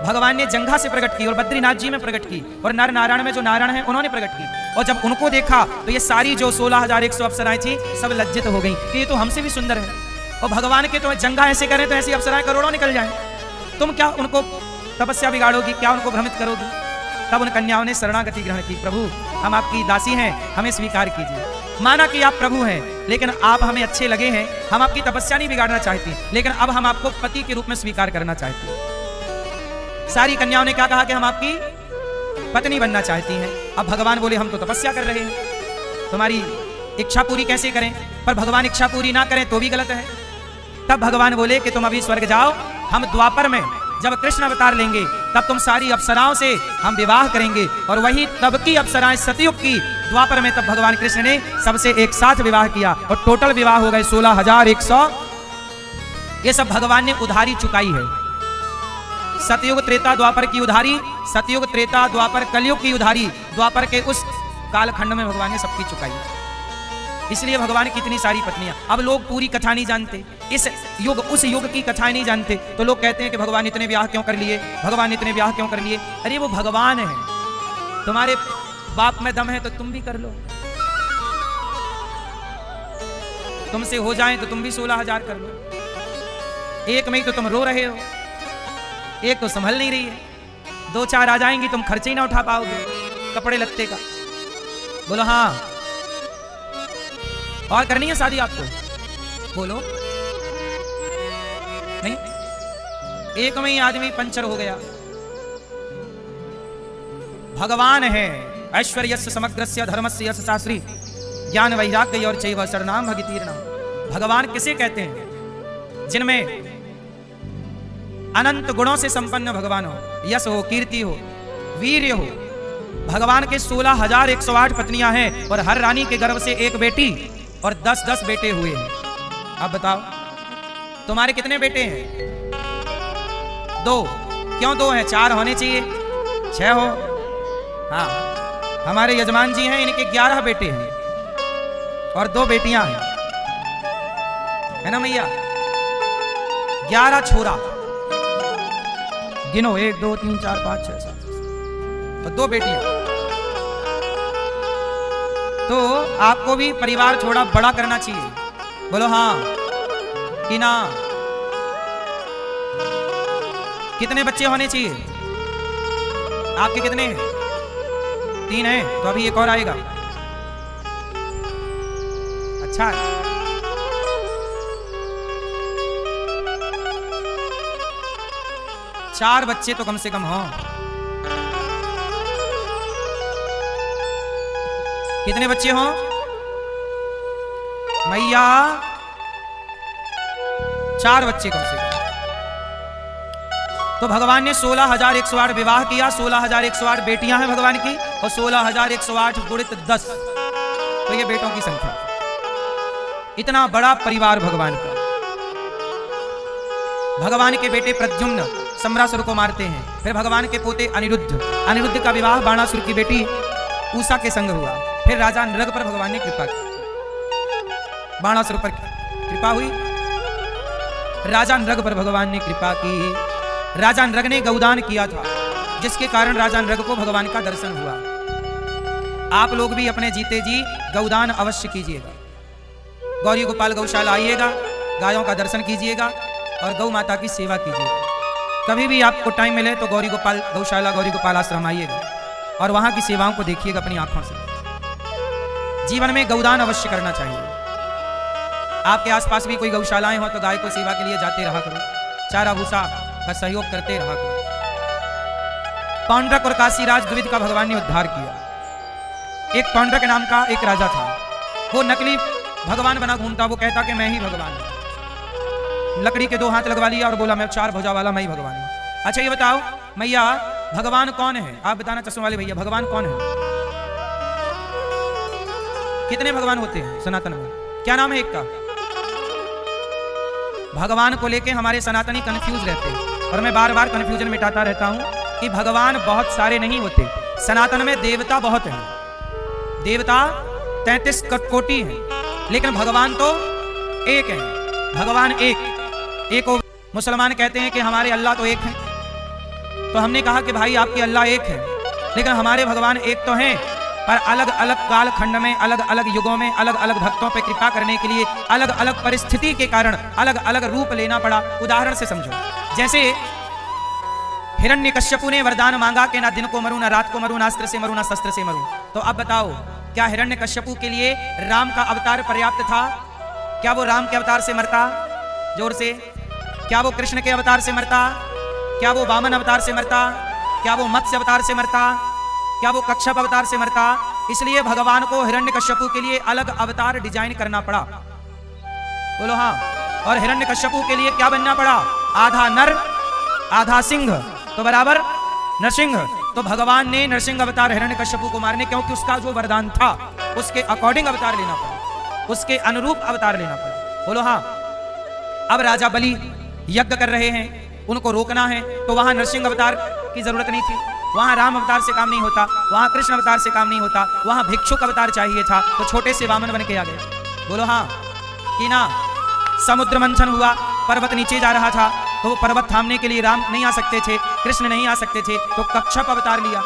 भगवान ने जंघा से प्रकट की और बद्रीनाथ जी में प्रकट की और नर नारायण में जो नारायण है उन्होंने प्रकट की। और जब उनको देखा तो ये सारी जो 16,100 अप्सराएं थी सब लज्जित हो गई कि ये तो हमसे भी सुंदर है। और भगवान के तो जंघा ऐसे करें तो ऐसी अप्सराएं करोड़ों निकल जाएं, तुम क्या उनको तपस्या बिगाड़ोगी, क्या उनको भ्रमित करोगी? तब उन कन्याओं ने शरणागति ग्रहण की, प्रभु हम आपकी दासी हैं, हमें स्वीकार कीजिए। माना कि आप प्रभु हैं, लेकिन आप हमें अच्छे लगे हैं, हम आपकी तपस्या नहीं बिगाड़ना चाहती, लेकिन अब हम आपको पति के रूप में स्वीकार करना चाहती हैं। सारी कन्याओं ने क्या कहा कि हम आपकी पत्नी बनना चाहती हैं। अब भगवान बोले हम तो तपस्या कर रहे हैं, तुम्हारी इच्छा पूरी कैसे करें? पर भगवान इच्छा पूरी ना करें तो भी गलत है। तब भगवान बोले कि तुम अभी स्वर्ग जाओ, हम द्वापर में जब कृष्ण अवतार लेंगे तब तुम सारी अप्सराओं से हम विवाह करेंगे। और वही तब की अप्सराएं सतयुग की, द्वापर में तब भगवान कृष्ण ने सबसे एक साथ विवाह किया और टोटल विवाह हो गए 16,100। ये सब भगवान ने उधारी चुकाई है। सतयुग त्रेता द्वापर की उधारी, सतयुग त्रेता द्वापर कलयुग की उधारी, द्वापर के उस कालखंड में भगवान ने सबकी चुकाई। इसलिए भगवान की इतनी सारी पत्नियां। अब लोग पूरी कथा नहीं जानते, इस युग उस युग की कथा नहीं जानते, तो लोग कहते हैं कि भगवान इतने ब्याह क्यों कर लिए, भगवान इतने ब्याह क्यों कर लिए। अरे वो भगवान है, तुम्हारे बाप में दम है तो तुम भी कर लो, तुमसे हो जाए तो तुम भी 16,000 कर लो। एक में ही तो तुम रो रहे हो, एक तो संभल नहीं रही है, 2-4 आ जाएंगी तुम खर्चे ही ना उठा पाओगे कपड़े लत्ते का। बोलो हाँ, और करनी है शादी आपको? बोलो नहीं, एक में ही आदमी पंचर हो गया। भगवान है ऐश्वर्यस्य समग्रस्य धर्मस्य यश शास्त्री ज्ञान वैराग्य और चैव शरणाम भगतिर्नाम। भगवान किसे कहते हैं? जिनमें अनंत गुणों से संपन्न भगवान हो, यश हो, कीर्ति हो, वीर्य हो। भगवान के 16,108 पत्नियां हैं और हर रानी के गर्भ से एक बेटी और 10-10 बेटे हुए हैं। अब बताओ तुम्हारे कितने बेटे हैं? 2। क्यों 2 हैं? 4 होने चाहिए, 6 हो। हाँ, हमारे यजमान जी हैं, इनके 11 बेटे हैं और 2 बेटियां हैं, है ना मैया? 11 छोरा गिनो, 1 2 3 4 5 6 7 और 2 बेटियां। तो आपको भी परिवार थोड़ा बड़ा करना चाहिए। बोलो हाँ कि ना? कितने बच्चे होने चाहिए? आपके कितने हैं? 3 हैं, तो अभी एक और आएगा। अच्छा, चार बच्चे तो कम से कम हों। कितने बच्चे हों मैया? 4 बच्चे कम से कम। तो भगवान ने 16,108 विवाह किया, 16,108 बेटियां हैं भगवान की और 16,108 गुणित 10 तो ये बेटों की संख्या। इतना बड़ा परिवार भगवान का। भगवान के बेटे प्रद्युम्न सम्रासुर को मारते हैं। फिर भगवान के पोते अनिरुद्ध का विवाह बाणासुर की बेटी उषा के संग हुआ। फिर राजा नृग पर भगवान ने कृपा की। बाणासुर पर कृपा हुई, राजा नृग पर भगवान ने कृपा की। राजा नृग ने गौदान किया था, जिसके कारण राजा नृग को भगवान का दर्शन हुआ। आप लोग भी अपने जीते जी गौदान अवश्य कीजिएगा। गौरी गोपाल गौशाला आइएगा, गायों का दर्शन कीजिएगा और गौ माता की सेवा कीजिएगा। कभी भी आपको टाइम मिले तो गौरी गोपाल गौशाला, गौरी गोपाल आश्रम आइएगा और वहां की सेवाओं को देखिएगा अपनी आंखों से। जीवन में गौदान अवश्य करना चाहिए। आपके आसपास भी कोई गौशालाएं हो तो गाय को सेवा के लिए जाते रहा करो, चारा भूसा का सहयोग करते रहा करो। पौंड्रक और काशीराज द्विविध का भगवान ने उद्धार किया। एक पौंड्रक नाम का एक राजा था, वो नकली भगवान बना घूमता। वो कहता कि मैं ही भगवान हूं। लकड़ी के 2 हाथ लगवा लिया और बोला मैं 4 भुजा वाला मैं ही भगवान हूं। अच्छा ये बताओ मैया, भगवान कौन है? आप बताना चश्मे वाले भैया, भगवान कौन है? कितने भगवान होते हैं सनातन में? क्या नाम है एक का? भगवान को लेके हमारे सनातनी कंफ्यूज रहते हैं और मैं बार बार कंफ्यूजन मिटाता रहता हूं कि भगवान बहुत सारे नहीं होते। सनातन में देवता बहुत हैं, देवता 33 कोटि हैं, लेकिन भगवान तो एक है। भगवान एक मुसलमान कहते हैं कि हमारे अल्लाह तो एक है, तो हमने कहा कि भाई आपके अल्लाह एक है, लेकिन हमारे भगवान एक तो हैं, पर अलग अलग काल खंड में, अलग अलग युगों में, अलग अलग भक्तों पर कृपा करने के लिए अलग अलग परिस्थिति के कारण अलग अलग रूप लेना पड़ा। उदाहरण से समझो, जैसे हिरण्यकश्यपु ने वरदान मांगा कि ना दिन को मरूं, ना रात को मरूं, ना अस्त्र से मरूं, ना शस्त्र से मरूं। तो अब बताओ, क्या हिरण्यकश्यपु के लिए राम का अवतार पर्याप्त था? क्या वो राम के अवतार से मरता? जोर से। क्या वो कृष्ण के अवतार से मरता? क्या वो वामन अवतार से मरता? क्या वो मत्स्य अवतार से मरता? क्या वो कच्छप अवतार से मरता? इसलिए भगवान को हिरण्यकश्यपु के लिए अलग अवतार डिजाइन करना पड़ा। बोलो हाँ। और हिरण्यकश्यपु के लिए क्या बनना पड़ा? आधा नर आधा सिंह, तो बराबर नरसिंह। तो भगवान ने नरसिंह अवतार हिरण्यकश्यपु को मारने, क्योंकि उसका जो वरदान था उसके अकॉर्डिंग अवतार लेना पड़ा, उसके अनुरूप अवतार लेना पड़ा। बोलो हाँ। अब राजा बलि यज्ञ कर रहे हैं, उनको रोकना है, तो वहां नरसिंह अवतार की जरूरत नहीं थी, वहां राम अवतार से काम नहीं होता, वहां कृष्ण अवतार से काम नहीं होता, वहां भिक्षुक अवतार चाहिए था, तो छोटे से वामन बन के आ गए। बोलो हाँ कि ना। समुद्र मंथन हुआ, पर्वत नीचे जा रहा था, तो वो पर्वत थामने के लिए राम नहीं आ सकते थे, कृष्ण नहीं आ सकते थे, तो कच्छप अवतार लिया।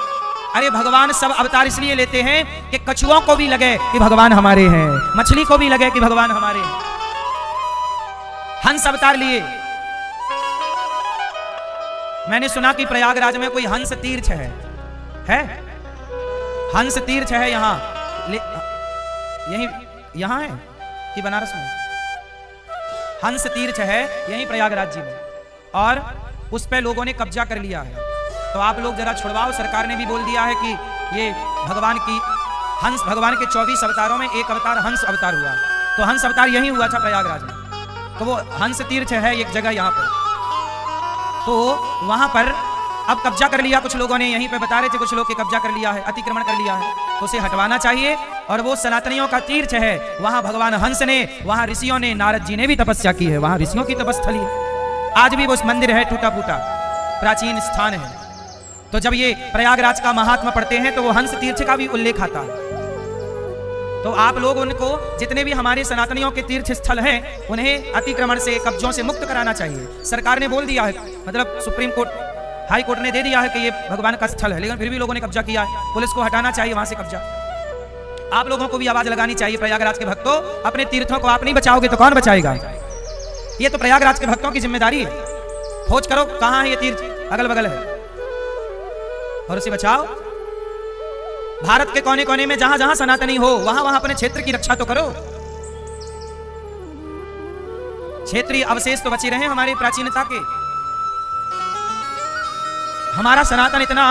अरे भगवान सब अवतार इसलिए लेते हैं कि कछुओं को भी लगे कि भगवान हमारे हैं, मछली को भी लगे कि भगवान हमारे हैं। हंस अवतार लिए। मैंने सुना कि प्रयागराज में कोई हंस तीर्थ है? हंस तीर्थ है यहाँ, यही यहाँ है कि बनारस में? हंस तीर्थ है यहीं प्रयागराज जी में, और उस पे लोगों ने कब्जा कर लिया है। तो आप लोग जरा छुड़वाओ। सरकार ने भी बोल दिया है कि ये भगवान की हंस, भगवान के 24 अवतारों में एक अवतार हंस अवतार हुआ, तो हंस अवतार यही हुआ था प्रयागराज में। तो वो हंस तीर्थ है एक जगह यहाँ पर, तो वहां पर अब कब्जा कर लिया कुछ लोगों ने। यहीं पे बता रहे थे कुछ लोग के कब्जा कर लिया है, अतिक्रमण कर लिया है, तो उसे हटवाना चाहिए। और वो सनातनियों का तीर्थ है, वहां भगवान हंस ने, वहां ऋषियों ने, नारद जी ने भी तपस्या की है, वहां ऋषियों की तपस्थली है। आज भी वो मंदिर है, टूटा फूटा प्राचीन स्थान है। तो जब ये प्रयागराज का महात्मा पढ़ते हैं तो वो हंस तीर्थ का भी उल्लेख आता है। तो आप लोग उनको, जितने भी हमारे सनातनियों के तीर्थ स्थल हैं, उन्हें अतिक्रमण से, कब्जों से मुक्त कराना चाहिए। सरकार ने बोल दिया है, मतलब सुप्रीम कोर्ट, हाई कोर्ट ने दे दिया है कि ये भगवान का स्थल है, लेकिन फिर भी लोगों ने कब्जा किया है। पुलिस को हटाना चाहिए वहां से कब्जा। आप लोगों को भी आवाज लगानी चाहिए, प्रयागराज के भक्तों, अपने तीर्थों को आप नहीं बचाओगे तो कौन बचाएगा? ये तो प्रयागराज के भक्तों की जिम्मेदारी है। खोज करो कहां है ये तीर्थ, अगल बगल है, और उसे बचाओ। भारत के कोने कोने में जहां जहां सनातनी हो, वहां वहां अपने क्षेत्र की रक्षा तो करो। क्षेत्रीय अवशेष तो बचे रहे हमारी प्राचीनता के। हमारा सनातन इतना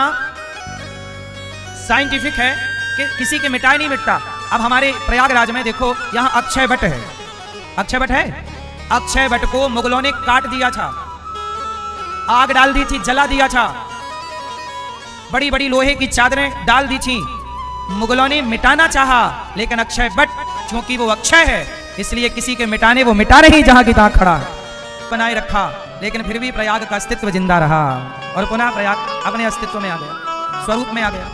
साइंटिफिक है कि किसी के मिटाए नहीं मिटता। अब हमारे प्रयागराज में देखो, यहां अक्षय वट है, अक्षय वट है। अक्षय वट को मुगलों ने काट दिया था, आग डाल दी थी, जला दिया था, बड़ी बड़ी लोहे की चादरें डाल दी थी, मुगलों ने मिटाना चाहा, लेकिन अक्षय वट क्योंकि वो अक्षय है इसलिए किसी के मिटाने वो मिटा नहीं, जहां की तहां खड़ा बनाए रखा, लेकिन फिर भी प्रयाग का अस्तित्व जिंदा रहा और पुनः प्रयाग अपने अस्तित्व में आ गया, स्वरूप में आ गया।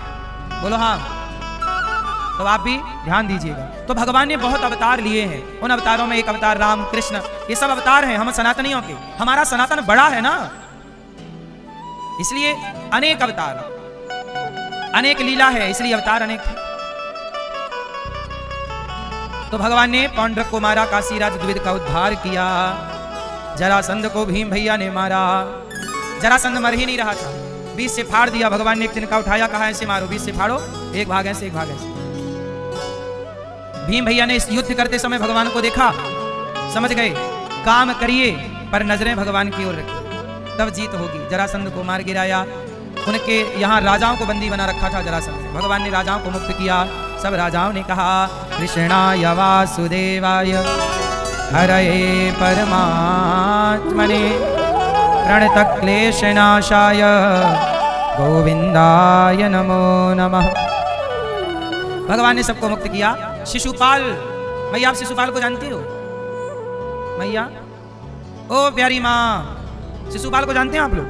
बोलो हाँ। तो आप भी ध्यान दीजिएगा। तो भगवान ने बहुत अवतार लिए हैं, उन अवतारों में एक अवतार राम कृष्ण, ये सब अवतार हैं हम सनातनियों के। हमारा सनातन बड़ा है ना, इसलिए अनेक अवतार, अनेक लीला है, इसलिए अवतार अनेक है। तो भगवान ने पौंड्रक को मारा, काशीराज द्विविद का उद्धार किया, जरासंध को भीम भैया ने मारा। जरासंध मर ही नहीं रहा था, बीच से फाड़ दिया भगवान ने, एक तिनका उठाया, कहा ऐसे मारो, बीच से फाड़ो, एक भाग ऐसे एक भाग ऐसे। भीम भैया ने इस युद्ध करते समय भगवान को देखा, समझ गए काम करिए पर नजरें भगवान की ओर रखिए, तब जीत होगी। जरासंध को मार गिराया, उनके यहाँ राजाओं को बंदी बना रखा था जरासंध ने, भगवान ने राजाओं को मुक्त किया। सब राजाओं ने कहा कृष्णाय वासुदेवाय हरये परमात्मने प्रणत क्लेशनाशाय गोविंदाय नमो नमः। भगवान ने सबको मुक्त किया। शिशुपाल, मैया आप शिशुपाल को जानती हो? मैया ओ प्यारी माँ, शिशुपाल को जानते हैं आप लोग?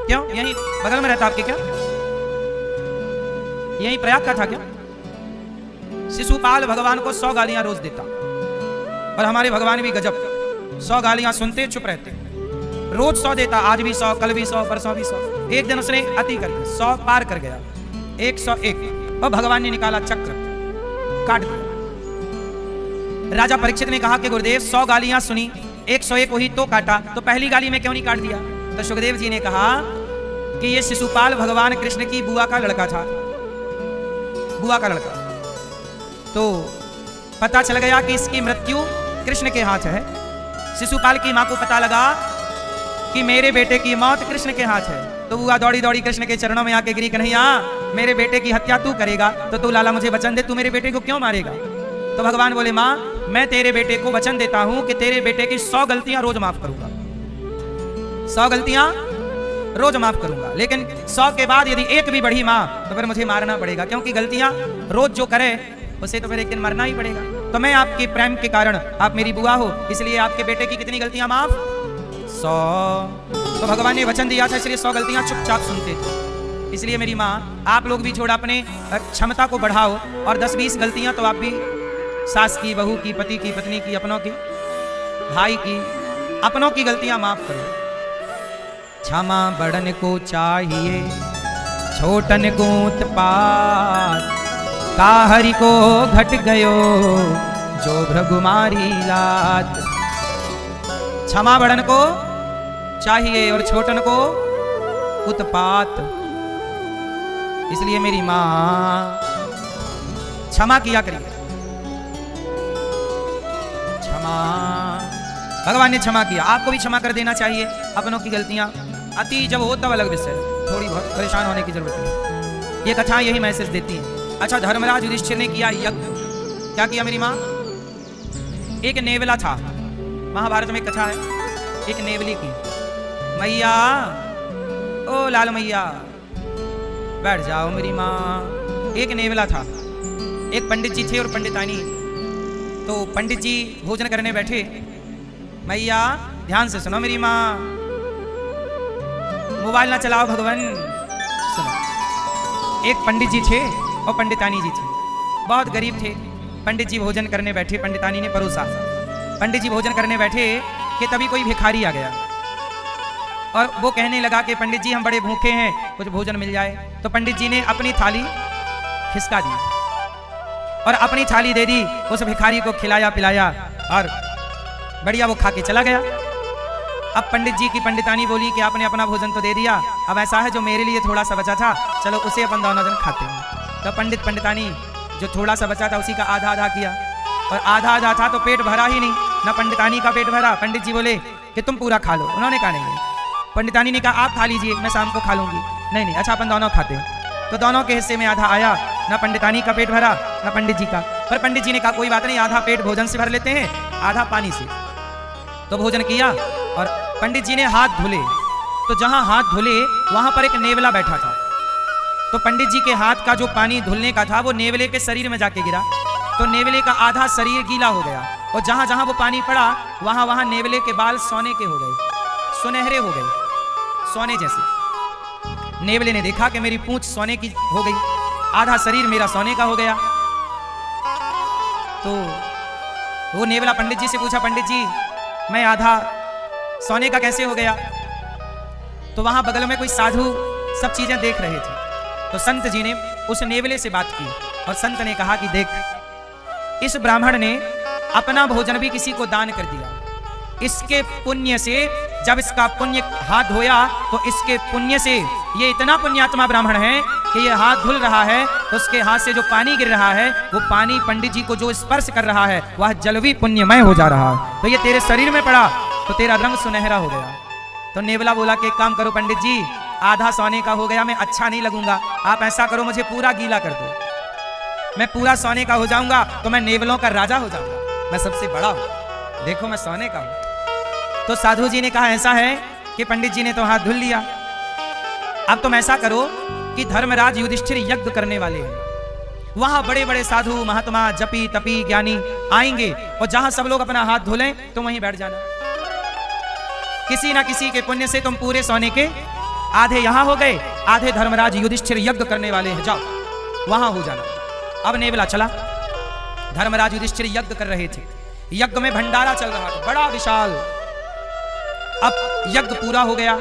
क्यों यहीं बगल में रहता आपके? क्या यहीं प्रयाग का था क्या? शिशुपाल भगवान को 100 गालियां रोज देता, और हमारे भगवान भी गजब, 100 गालियां सुनते चुप रहते, रोज 100 देता, आज भी 100, कल भी 100, परसों भी 100। एक दिन उसने अति कर दिया, 100 पार कर गया, 101, और भगवान ने निकाला चक्र, काट दिया। राजा परीक्षित ने कहा कि गुरुदेव 100 गालियां सुनी, 101 हुई तो काटा, तो पहली गाली में क्यों नहीं काट दिया? तो सुखदेव जी ने कहा कि ये शिशुपाल भगवान कृष्ण की बुआ का लड़का था, बुआ का लड़का। तो पता चल गया कि इसकी मृत्यु कृष्ण के हाथ है। शिशुपाल की मां को पता लगा कि मेरे बेटे की मौत कृष्ण के हाथ है, तो बुआ दौड़ी दौड़ी कृष्ण के चरणों में आके गिरी, कन्हैया मेरे बेटे की हत्या तू करेगा तो तू लाला मुझे वचन दे, तू मेरे बेटे को क्यों मारेगा? तो भगवान बोले मां मैं तेरे बेटे को वचन देता हूं कि तेरे बेटे की 100 गलतियां रोज माफ करूंगा, 100 गलतियां रोज माफ करूंगा, लेकिन 100 के बाद यदि एक भी बढ़ी मां तो फिर मुझे मारना पड़ेगा, क्योंकि गलतियां रोज जो करे उसे तो फिर एक दिन मरना ही पड़ेगा। तो मैं आपके प्रेम के कारण, आप मेरी बुआ हो, इसलिए आपके बेटे की कितनी गलतियां माफ? 100। तो भगवान ने वचन दिया था, इसलिए 100 गलतियां चुपचाप सुनते थे। इसलिए मेरी माँ, आप लोग भी थोड़ा अपने क्षमता को बढ़ाओ, और 10-20 गलतियां तो आप भी सास की, बहू की, पति की, पत्नी की, अपनों की, भाई की, अपनों की गलतियां माफ करो। क्षमा बड़न को चाहिए, छोटन को उत्पात, काहरी को घट गयो जो भृगुमारी लात। क्षमा बड़न को चाहिए और छोटन को उत्पात, इसलिए मेरी मां क्षमा किया करिए। क्षमा, भगवान ने क्षमा किया, आपको भी क्षमा कर देना चाहिए अपनों की गलतियां। अति जब हो तब अलग विषय, थोड़ी बहुत परेशान होने की जरूरत नहीं। ये कथा यही मैसेज देती है। अच्छा, धर्मराज युधिष्ठिर ने किया यज्ञ, क्या किया मेरी माँ? एक नेवला था, महाभारत में कथा है, एक नेवली की। मैया ओ लाल मैया बैठ जाओ मेरी माँ। एक नेवला था, एक पंडित जी थे और पंडितानी। तो पंडित जी भोजन करने बैठे, मैया ध्यान से सुनो मेरी माँ, मोबाइल ना चलाओ भगवान, सुनो। एक पंडित जी थे और पंडितानी जी थी, बहुत गरीब थे। पंडित जी भोजन करने बैठे, पंडितानी ने परोसा। पंडित जी भोजन करने बैठे कि तभी कोई भिखारी आ गया और वो कहने लगा कि पंडित जी हम बड़े भूखे हैं, कुछ भोजन मिल जाए। तो पंडित जी ने अपनी थाली खिसका दी और अपनी थाली दे दी, उस भिखारी को खिलाया पिलाया और बढ़िया वो खा के चला गया। अब पंडित जी की पंडितानी बोली कि आपने अपना भोजन तो दे दिया, अब ऐसा है जो मेरे लिए थोड़ा सा बचा था, चलो उसे अपन दोनों जन खाते हैं। तो पंडित पंडितानी जो थोड़ा सा बचा था उसी का आधा आधा किया, और आधा आधा था तो पेट भरा ही नहीं, ना पंडितानी का पेट भरा। पंडित जी बोले कि तुम पूरा खा लो, उन्होंने कहा नहीं। पंडितानी ने कहा आप खा लीजिए, मैं शाम को खा लूंगी। नहीं नहीं, अच्छा अपन दोनों खाते हैं। तो दोनों के हिस्से में आधा आया, ना पंडितानी का पेट भरा ना पंडित जी का। पर पंडित जी ने कहा कोई बात नहीं, आधा पेट भोजन से भर लेते हैं, आधा पानी से। तो भोजन किया और पंडित जी ने हाथ धुले, तो जहां हाथ धुले वहां पर एक नेवला बैठा था। तो पंडित जी के हाथ का जो पानी धुलने का था वो नेवले के शरीर में जाके गिरा, तो नेवले का आधा शरीर गीला हो गया, और जहां जहां वो पानी पड़ा वहां वहां नेवले के बाल सोने के हो गए, सुनहरे हो गए, सोने जैसे। नेवले ने देखा कि मेरी पूंछ सोने की हो गई, आधा शरीर मेरा सोने का हो गया। तो वो नेवला पंडित जी से पूछा, पंडित जी मैं आधा सोने का कैसे हो गया? तो वहां बगल में कोई साधु सब चीजें देख रहे थे, तो संत जी ने उस नेवले से बात की, और संत ने कहा कि देख, इस ब्राह्मण ने अपना भोजन भी किसी को दान कर दिया, इसके पुण्य से, जब इसका पुण्य हाथ धोया तो इसके पुण्य से ये इतना पुण्यात्मा ब्राह्मण है कि ये हाथ धुल रहा है तो उसके हाथ से जो पानी गिर रहा है वो पानी पंडित जी को जो स्पर्श कर रहा है वह जल भी पुण्यमय हो जा रहा है, तो ये तेरे शरीर में पड़ा तो तेरा रंग सुनहरा हो गया। तो नेवला बोला कि एक काम करो पंडित जी, आधा सोने का हो गया, मैं अच्छा नहीं लगूंगा, आप ऐसा करो मुझे पूरा गीला कर दो, मैं पूरा सोने का हो जाऊंगा तो मैं नेवलों का राजा हो जाऊंगा, मैं सबसे बड़ा हूं, देखो मैं सोने का हूं। तो साधु जी ने कहा ऐसा है कि पंडित जी ने तो हाथ धुल लिया, अब तुम ऐसा करो कि धर्मराज युधिष्ठिर यज्ञ करने वाले हैं, वहां बड़े बड़े साधु महात्मा जपी तपी ज्ञानी आएंगे, और जहां सब लोग अपना हाथ धुलें तुम वहीं बैठ जाना, किसी ना किसी के पुण्य से तुम पूरे सोने के आधे यहां हो गए, आधे धर्मराज युधिष्ठिर यज्ञ करने वाले हैं, जाओ वहां हो जाना। अब नेवला चला, धर्मराज युधिष्ठिर यज्ञ कर रहे थे, यज्ञ में भंडारा चल रहा था बड़ा विशाल। अब यज्ञ पूरा हो गया,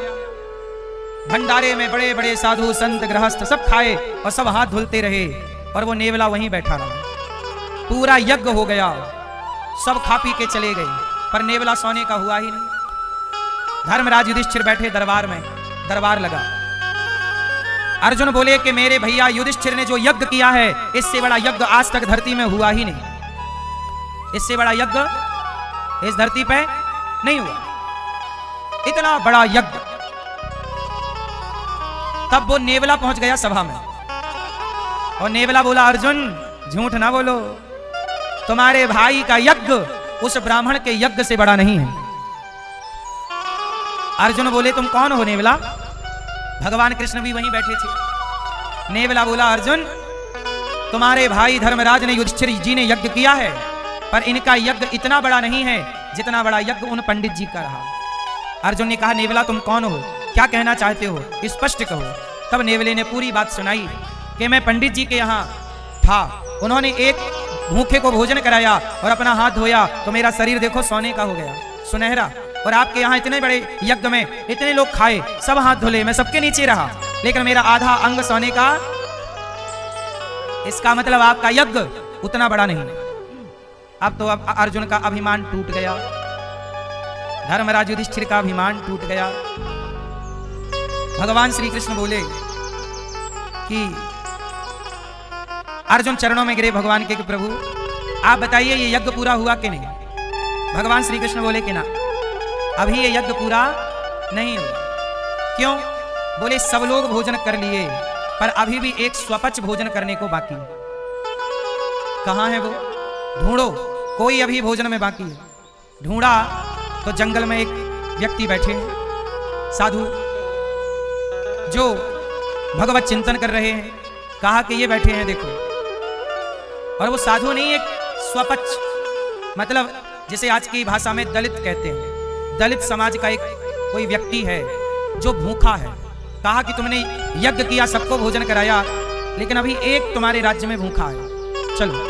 भंडारे में बड़े बड़े साधु संत गृहस्थ सब खाए और सब हाथ धुलते रहे, और वो नेवला वहीं बैठा रहा। पूरा यज्ञ हो गया, सब खा पी के चले गए, पर नेवला सोने का हुआ ही नहीं। धर्मराज युधिष्ठिर बैठे दरबार में, दरबार लगा। अर्जुन बोले कि मेरे भैया युधिष्ठिर ने जो यज्ञ किया है इससे बड़ा यज्ञ आज तक धरती में हुआ ही नहीं, इससे बड़ा यज्ञ इस धरती पे नहीं हुआ, इतना बड़ा यज्ञ। तब वो नेवला पहुंच गया सभा में, और नेवला बोला अर्जुन झूठ ना बोलो, तुम्हारे भाई का यज्ञ उस ब्राह्मण के यज्ञ से बड़ा नहीं है। अर्जुन बोले तुम कौन हो नेवला? भगवान कृष्ण भी वहीं बैठे थे। नेवला बोला अर्जुन तुम्हारे भाई धर्मराज ने युधिष्ठिर जी ने यज्ञ किया है, पर इनका यज्ञ इतना बड़ा नहीं है जितना बड़ा यज्ञ उन पंडित जी का रहा। अर्जुन ने कहा नेवला तुम कौन हो, क्या कहना चाहते हो, स्पष्ट कहो। तब नेवले ने पूरी बात सुनाई कि मैं पंडित जी के यहाँ था, उन्होंने एक भूखे को भोजन कराया और अपना हाथ धोया तो मेरा शरीर देखो सोने का हो गया, सुनहरा, और आपके यहाँ इतने बड़े यज्ञ में इतने लोग खाए, सब हाथ धुले, मैं सबके नीचे रहा, लेकिन मेरा आधा अंग सोने का, इसका मतलब आपका यज्ञ उतना बड़ा नहीं। अब तो अब अर्जुन का अभिमान टूट गया, धर्मराज युधिष्ठिर का अभिमान टूट गया। भगवान श्री कृष्ण बोले कि अर्जुन चरणों में गिरे भगवान के कि प्रभु आप बताइए ये यज्ञ पूरा हुआ कि नहीं? भगवान श्री कृष्ण बोले कि ना, अभी ये यज्ञ पूरा नहीं हुआ। क्यों? बोले सब लोग भोजन कर लिए, पर अभी भी एक स्वपच भोजन करने को बाकी है। कहां है वो? ढूंढो, कोई अभी भोजन में बाकी है। ढूंढा तो जंगल में एक व्यक्ति बैठे हैं, साधु, जो भगवत चिंतन कर रहे हैं। कहा कि ये बैठे हैं देखो, और वो साधु नहीं, एक स्वपच, मतलब जिसे आज की भाषा में दलित कहते हैं, दलित समाज का एक कोई व्यक्ति है जो भूखा है। कहा कि तुमने यज्ञ किया, सबको भोजन कराया, लेकिन अभी एक तुम्हारे राज्य में भूखा है, चलो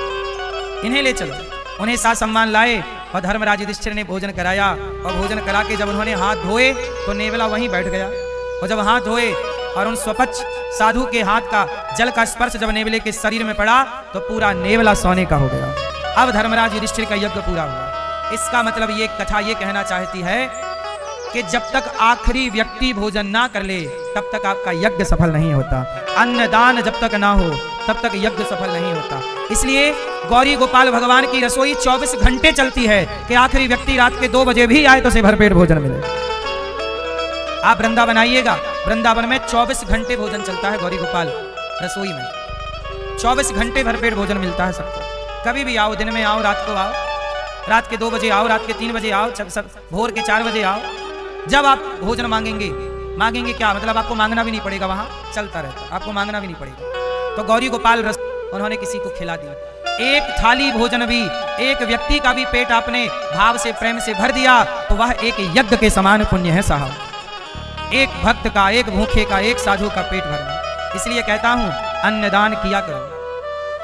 इन्हें ले चलो। उन्हें साथ सम्मान लाए और धर्मराज युधिष्ठिर ने भोजन कराया, और भोजन करा के जब उन्होंने हाथ धोए तो नेवला वहीं बैठ गया, और जब हाथ धोए और उन स्वपच साधु के हाथ का जल का स्पर्श जब नेवले के शरीर में पड़ा तो पूरा नेवला सोने का हो गया। अब धर्मराज युधिष्ठिर का यज्ञ पूरा हुआ। इसका मतलब ये कथा ये कहना चाहती है कि जब तक आखिरी व्यक्ति भोजन ना कर ले तब तक आपका यज्ञ सफल नहीं होता। अन्नदान जब तक ना हो तब तक यज्ञ सफल नहीं होता। इसलिए गौरी गोपाल भगवान की रसोई 24 घंटे चलती है कि आखिरी व्यक्ति रात के 2 बजे भी आए तो उसे भरपेट भोजन मिले। आप वृंदावन आइएगा, वृंदावन में 24 घंटे भोजन चलता है गौरी गोपाल रसोई में। 24 घंटे भरपेट भोजन मिलता है सबको। कभी भी आओ, दिन में आओ, रात को आओ, रात के 2 बजे आओ, रात के 3 बजे आओ, भोर के 4 बजे आओ, जब आप भोजन मांगेंगे मांगेंगे क्या, मतलब आपको मांगना भी नहीं पड़ेगा, वहां चलता रहता, आपको मांगना भी नहीं पड़ेगा। तो गौरी गोपाल रस उन्होंने किसी को खिला दिया। एक थाली भोजन भी, एक व्यक्ति का भी पेट आपने भाव से प्रेम से भर दिया तो वह एक यज्ञ के समान पुण्य है साहब। एक भक्त का, एक भूखे का, एक साधु का पेट भरना। इसलिए कहता हूं अन्नदान किया करो।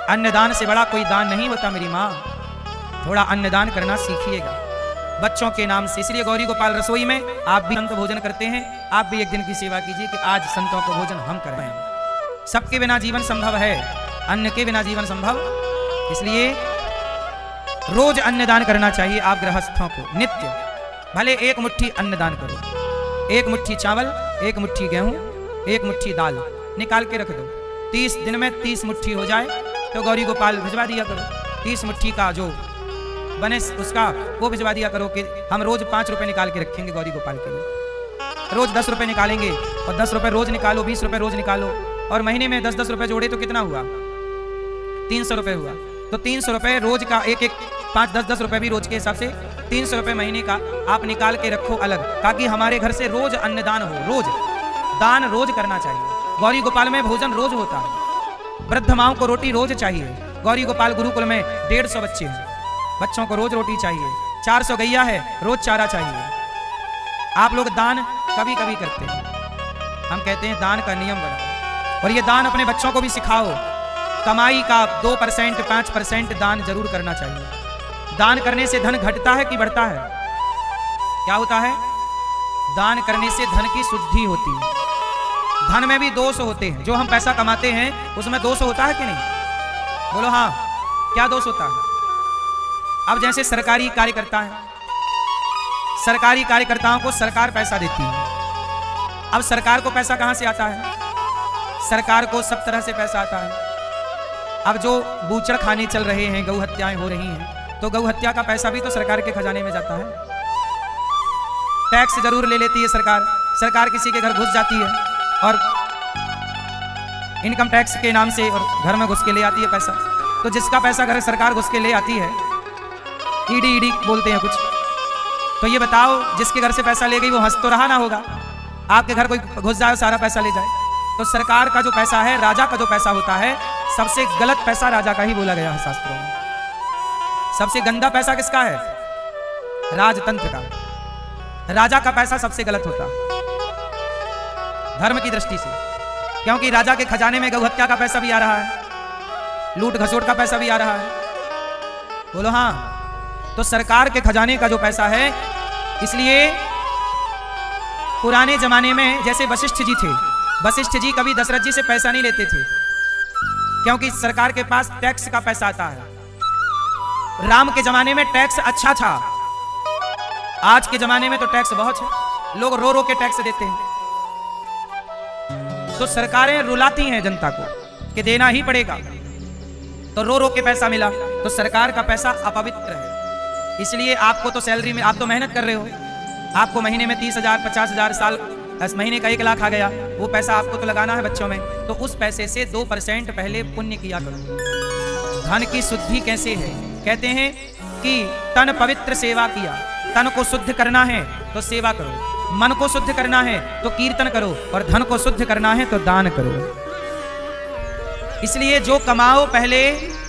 अन्नदान से बड़ा कोई दान नहीं होता मेरी माँ। थोड़ा अन्नदान करना सीखिएगा बच्चों के नाम से। इसलिए गौरी गोपाल रसोई में आप भी संत भोजन करते हैं, आप भी एक दिन की सेवा कीजिए कि आज संतों को भोजन हम कर रहे हैं। सबके बिना जीवन संभव है, अन्न के बिना जीवन संभव, इसलिए रोज अन्नदान करना चाहिए आप गृहस्थों को नित्य। भले एक मुट्ठी अन्नदान करो, एक मुट्ठी चावल, एक मुट्ठी गेहूं, एक मुट्ठी दाल निकाल के रख दो। 30 दिन में 30 मुट्ठी हो जाए तो गौरी गोपाल भिजवा दिया करो। 30 मुट्ठी का जो बने उसका वो भिजवा दिया करो कि हम रोज 5 रुपए निकाल के रखेंगे गौरी गोपाल के लिए। रोज 10 रुपए निकालेंगे और 10 रुपए रोज निकालो, 20 रुपए रोज निकालो और महीने में 10-10 रुपए जोड़े तो कितना हुआ, 300 रुपए हुआ। तो 300 रुपए रोज का, एक 5-10 रुपए भी रोज के हिसाब से 300 रुपए महीने का आप निकाल के रखो अलग, ताकि हमारे घर से रोज अन्नदान हो। रोज दान रोज करना चाहिए। गौरी गोपाल में भोजन रोज होता है। वृद्ध माओं को रोटी रोज चाहिए। गौरी गोपाल गुरुकुल में 150 बच्चे हैं, बच्चों को रोज रोटी चाहिए। 400 गैया है, रोज चारा चाहिए। आप लोग दान कभी कभी करते हैं, हम कहते हैं दान का नियम बनाओ और ये दान अपने बच्चों को भी सिखाओ। कमाई का 2% 5% दान जरूर करना चाहिए। दान करने से धन घटता है कि बढ़ता है? क्या होता है? दान करने से धन की शुद्धि होती है। धन में भी दोष होते हैं, जो हम पैसा कमाते हैं उसमें दोष होता है कि नहीं? बोलो हाँ, क्या दोष होता है? अब जैसे सरकारी कार्यकर्ता है, सरकारी कार्यकर्ताओं को सरकार पैसा देती है। अब सरकार को पैसा कहां से आता है? सरकार को सब तरह से पैसा आता है। अब जो बूचड़ खाने चल रहे हैं, गौ हत्याएं हो रही हैं, तो गौ हत्या का पैसा भी तो सरकार के खजाने में जाता है। टैक्स जरूर ले लेती है सरकार। सरकार किसी के घर घुस जाती है और इनकम टैक्स के नाम से और घर में घुस के ले आती है पैसा। तो जिसका पैसा घर सरकार घुस के ले आती है, ईडी बोलते हैं कुछ, तो ये बताओ जिसके घर से पैसा ले गई वो हंस तो रहा ना होगा? आपके घर कोई घुस जाए सारा पैसा ले जाए। तो सरकार का जो पैसा है, राजा का जो पैसा होता है, सबसे गलत पैसा राजा का ही बोला गया है शास्त्रों में। सबसे गंदा पैसा किसका है? राजतंत्र का। राजा का पैसा सबसे गलत होता है धर्म की दृष्टि से, क्योंकि राजा के खजाने में गौ हत्या का पैसा भी आ रहा है, लूट घसोट का पैसा भी आ रहा है। बोलो हाँ। तो सरकार के खजाने का जो पैसा है, इसलिए पुराने जमाने में जैसे वशिष्ठ जी थे, वशिष्ठ जी कभी दशरथ जी से पैसा नहीं लेते थे, क्योंकि सरकार के पास टैक्स का पैसा आता है। राम के जमाने में टैक्स अच्छा था, आज के जमाने में तो टैक्स बहुत है, लोग रो रो के टैक्स देते हैं। तो सरकारें रुलाती हैं जनता को कि देना ही पड़ेगा, तो रो रो के पैसा मिला, तो सरकार का पैसा अपवित्र है। इसलिए आपको तो सैलरी में, आप तो मेहनत कर रहे हो, आपको महीने में 30,000 50,000, साल 10 महीने का 1 लाख आ गया, वो पैसा आपको तो लगाना है बच्चों में, तो उस पैसे से 2% पहले पुण्य किया करो। धन की शुद्धि कैसे है? कहते हैं कि तन पवित्र सेवा किया। तन को शुद्ध करना है तो सेवा करो, मन को शुद्ध करना है तो कीर्तन करो, और धन को शुद्ध करना है तो दान करो। इसलिए जो कमाओ पहले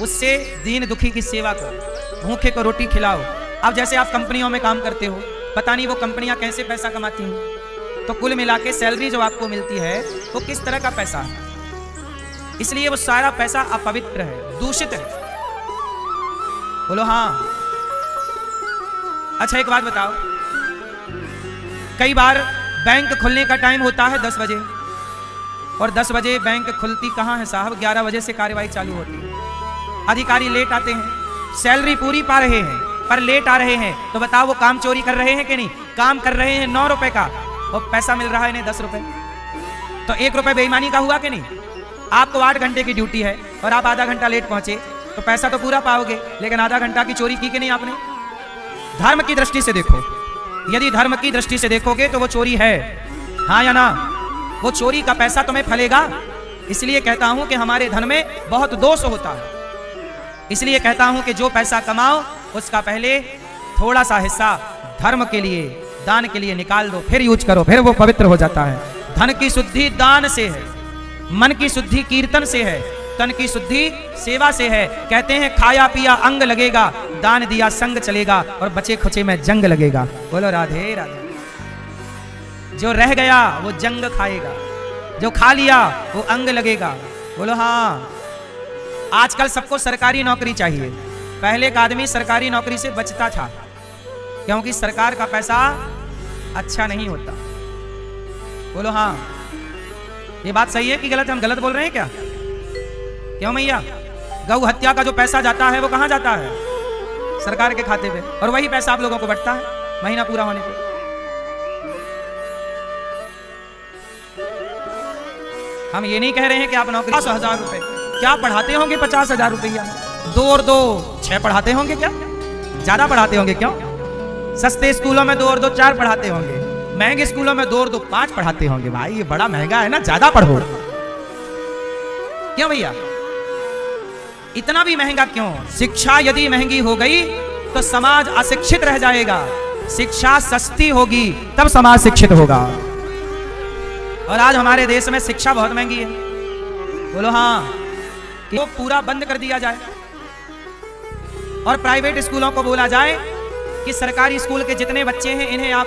उससे दीन दुखी की सेवा करो, भूखे को रोटी खिलाओ। अब जैसे आप कंपनियों में काम करते हो, पता नहीं वो कंपनियां कैसे पैसा कमाती हैं, तो कुल मिला के सैलरी जो आपको मिलती है वो किस तरह का पैसा है, इसलिए वो सारा पैसा अपवित्र है, दूषित है। बोलो हाँ। अच्छा एक बात बताओ, कई बार बैंक खुलने का टाइम होता है 10 बजे, और 10 बजे बैंक खुलती कहाँ है साहब? 11 बजे से कार्यवाही चालू होती है। अधिकारी लेट आते हैं, सैलरी पूरी पा रहे हैं पर लेट आ रहे हैं, तो बताओ वो काम चोरी कर रहे हैं कि नहीं? काम कर रहे हैं 9 रुपए का और पैसा मिल रहा है इन्हें 10 रुपए, तो 1 रुपए बेईमानी का हुआ कि नहीं? आपको 8 घंटे की ड्यूटी है और आप आधा घंटा लेट पहुंचे, तो पैसा तो पूरा पाओगे, लेकिन आधा घंटा की चोरी की कि नहीं आपने? धर्म की दृष्टि से देखो, यदि धर्म की दृष्टि से देखोगे तो वो चोरी है, हाँ या ना? वो चोरी का पैसा तुम्हें फलेगा। इसलिए कहता हूं कि हमारे धन में बहुत दोष होता है। इसलिए कहता हूं कि जो पैसा कमाओ उसका पहले थोड़ा सा हिस्सा धर्म के लिए, दान के लिए निकाल दो, फिर यूज करो, फिर वो पवित्र हो जाता है। धन की शुद्धि दान से है, मन की शुद्धि कीर्तन से है, तन की शुद्धि सेवा से है। कहते हैं खाया पिया अंग लगेगा, दान दिया संग चलेगा, और बचे खुचे में जंग लगेगा। बोलो राधे राधे। जो रह गया वो जंग खाएगा, जो खा लिया वो अंग लगेगा। बोलो हाँ। आजकल सबको सरकारी नौकरी चाहिए। पहले का आदमी सरकारी नौकरी से बचता था, क्योंकि सरकार का पैसा अच्छा नहीं होता। बोलो हाँ। ये बात सही है कि गलत? हम गलत बोल रहे हैं क्या? क्यों मैया? गौ हत्या का जो पैसा जाता है वो कहां जाता है? सरकार के खाते पे, और वही पैसा आप लोगों को बंटता है महीना पूरा होने पे। हम ये नहीं कह रहे हैं कि आप नौकरी 50,000 रुपए क्या पढ़ाते होंगे? 50,000 रुपया 2 और 2 6 पढ़ाते होंगे क्या? ज्यादा पढ़ाते होंगे क्यों? सस्ते स्कूलों में 2 और 2 4 पढ़ाते होंगे, महंगे स्कूलों में 2 और 2 5 पढ़ाते होंगे। भाई ये बड़ा महंगा है ना, ज्यादा पढ़ो। क्यों भैया इतना भी महंगा क्यों? शिक्षा यदि महंगी हो गई तो समाज अशिक्षित रह जाएगा। शिक्षा सस्ती होगी तब समाज शिक्षित होगा। और आज हमारे देश में शिक्षा बहुत महंगी है। बोलो हाँ। कि वो पूरा बंद कर दिया जाए और प्राइवेट स्कूलों को बोला जाए कि सरकारी स्कूल के जितने बच्चे हैं इन्हें आप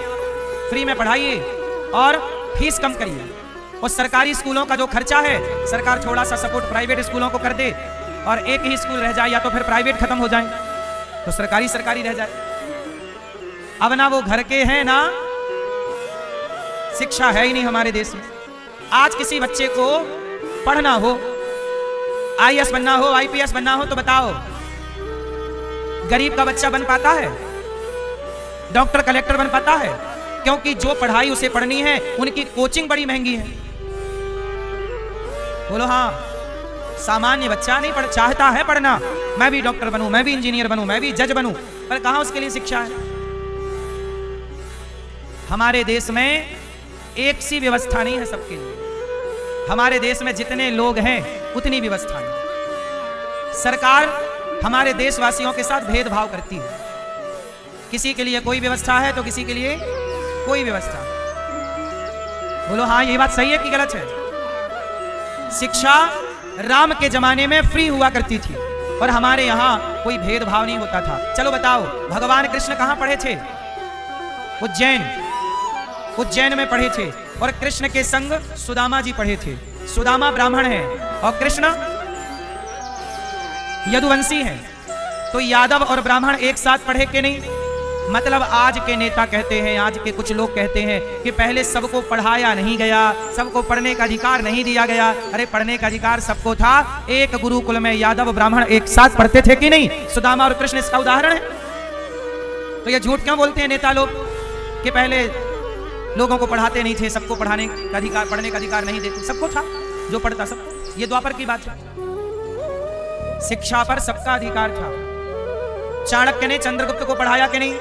फ्री में पढ़ाइए और फीस कम करिए। और सरकारी स्कूलों का जो खर्चा है सरकार थोड़ा सा सपोर्ट प्राइवेट स्कूलों को कर दे, और एक ही स्कूल रह जाए, या तो फिर प्राइवेट खत्म हो जाए तो सरकारी सरकारी रह जाए। अब ना वो घर के हैं ना शिक्षा है ही नहीं हमारे देश में। आज किसी बच्चे को पढ़ना हो, IAS बनना हो, IPS बनना हो, तो बताओ गरीब का बच्चा बन पाता है? डॉक्टर कलेक्टर बन पाता है? क्योंकि जो पढ़ाई उसे पढ़नी है उनकी कोचिंग बड़ी महंगी है। बोलो हाँ। सामान्य बच्चा नहीं चाहता है पढ़ना, मैं भी डॉक्टर बनूं, मैं भी इंजीनियर बनूं, मैं भी जज बनूं, पर कहां उसके लिए शिक्षा है? हमारे देश में एक सी व्यवस्था नहीं है सबके लिए। हमारे देश में जितने लोग हैं उतनी व्यवस्था नहीं। सरकार हमारे देशवासियों के साथ भेदभाव करती है। किसी के लिए कोई व्यवस्था है तो किसी के लिए कोई व्यवस्था। बोलो हाँ। ये बात सही है कि गलत है? शिक्षा राम के जमाने में फ्री हुआ करती थी और हमारे यहाँ कोई भेदभाव नहीं होता था। चलो बताओ भगवान कृष्ण कहाँ पढ़े थे? उज्जैन में पढ़े थे, और कृष्ण के संग सुदामा जी पढ़े थे। सुदामा ब्राह्मण है और कृष्ण यदुवंशी हैं। तो यादव और ब्राह्मण एक साथ पढ़े कि नहीं? मतलब आज के नेता कहते हैं, आज के कुछ लोग कहते हैं कि पहले सबको पढ़ाया नहीं गया, सबको पढ़ने का अधिकार नहीं दिया गया। अरे पढ़ने का अधिकार सबको था। एक गुरुकुल में यादव ब्राह्मण एक साथ पढ़ते थे कि नहीं? सुदामा और कृष्ण इसका उदाहरण है। तो ये झूठ क्यों बोलते हैं नेता लोग कि पहले लोगों को पढ़ाते नहीं थे, सबको पढ़ाने का अधिकार, पढ़ने का अधिकार नहीं देते? सबको था, जो पढ़ता सबको। ये द्वापर की बात है। शिक्षा पर सबका अधिकार था। चाणक्य ने चंद्रगुप्त को पढ़ाया कि नहीं?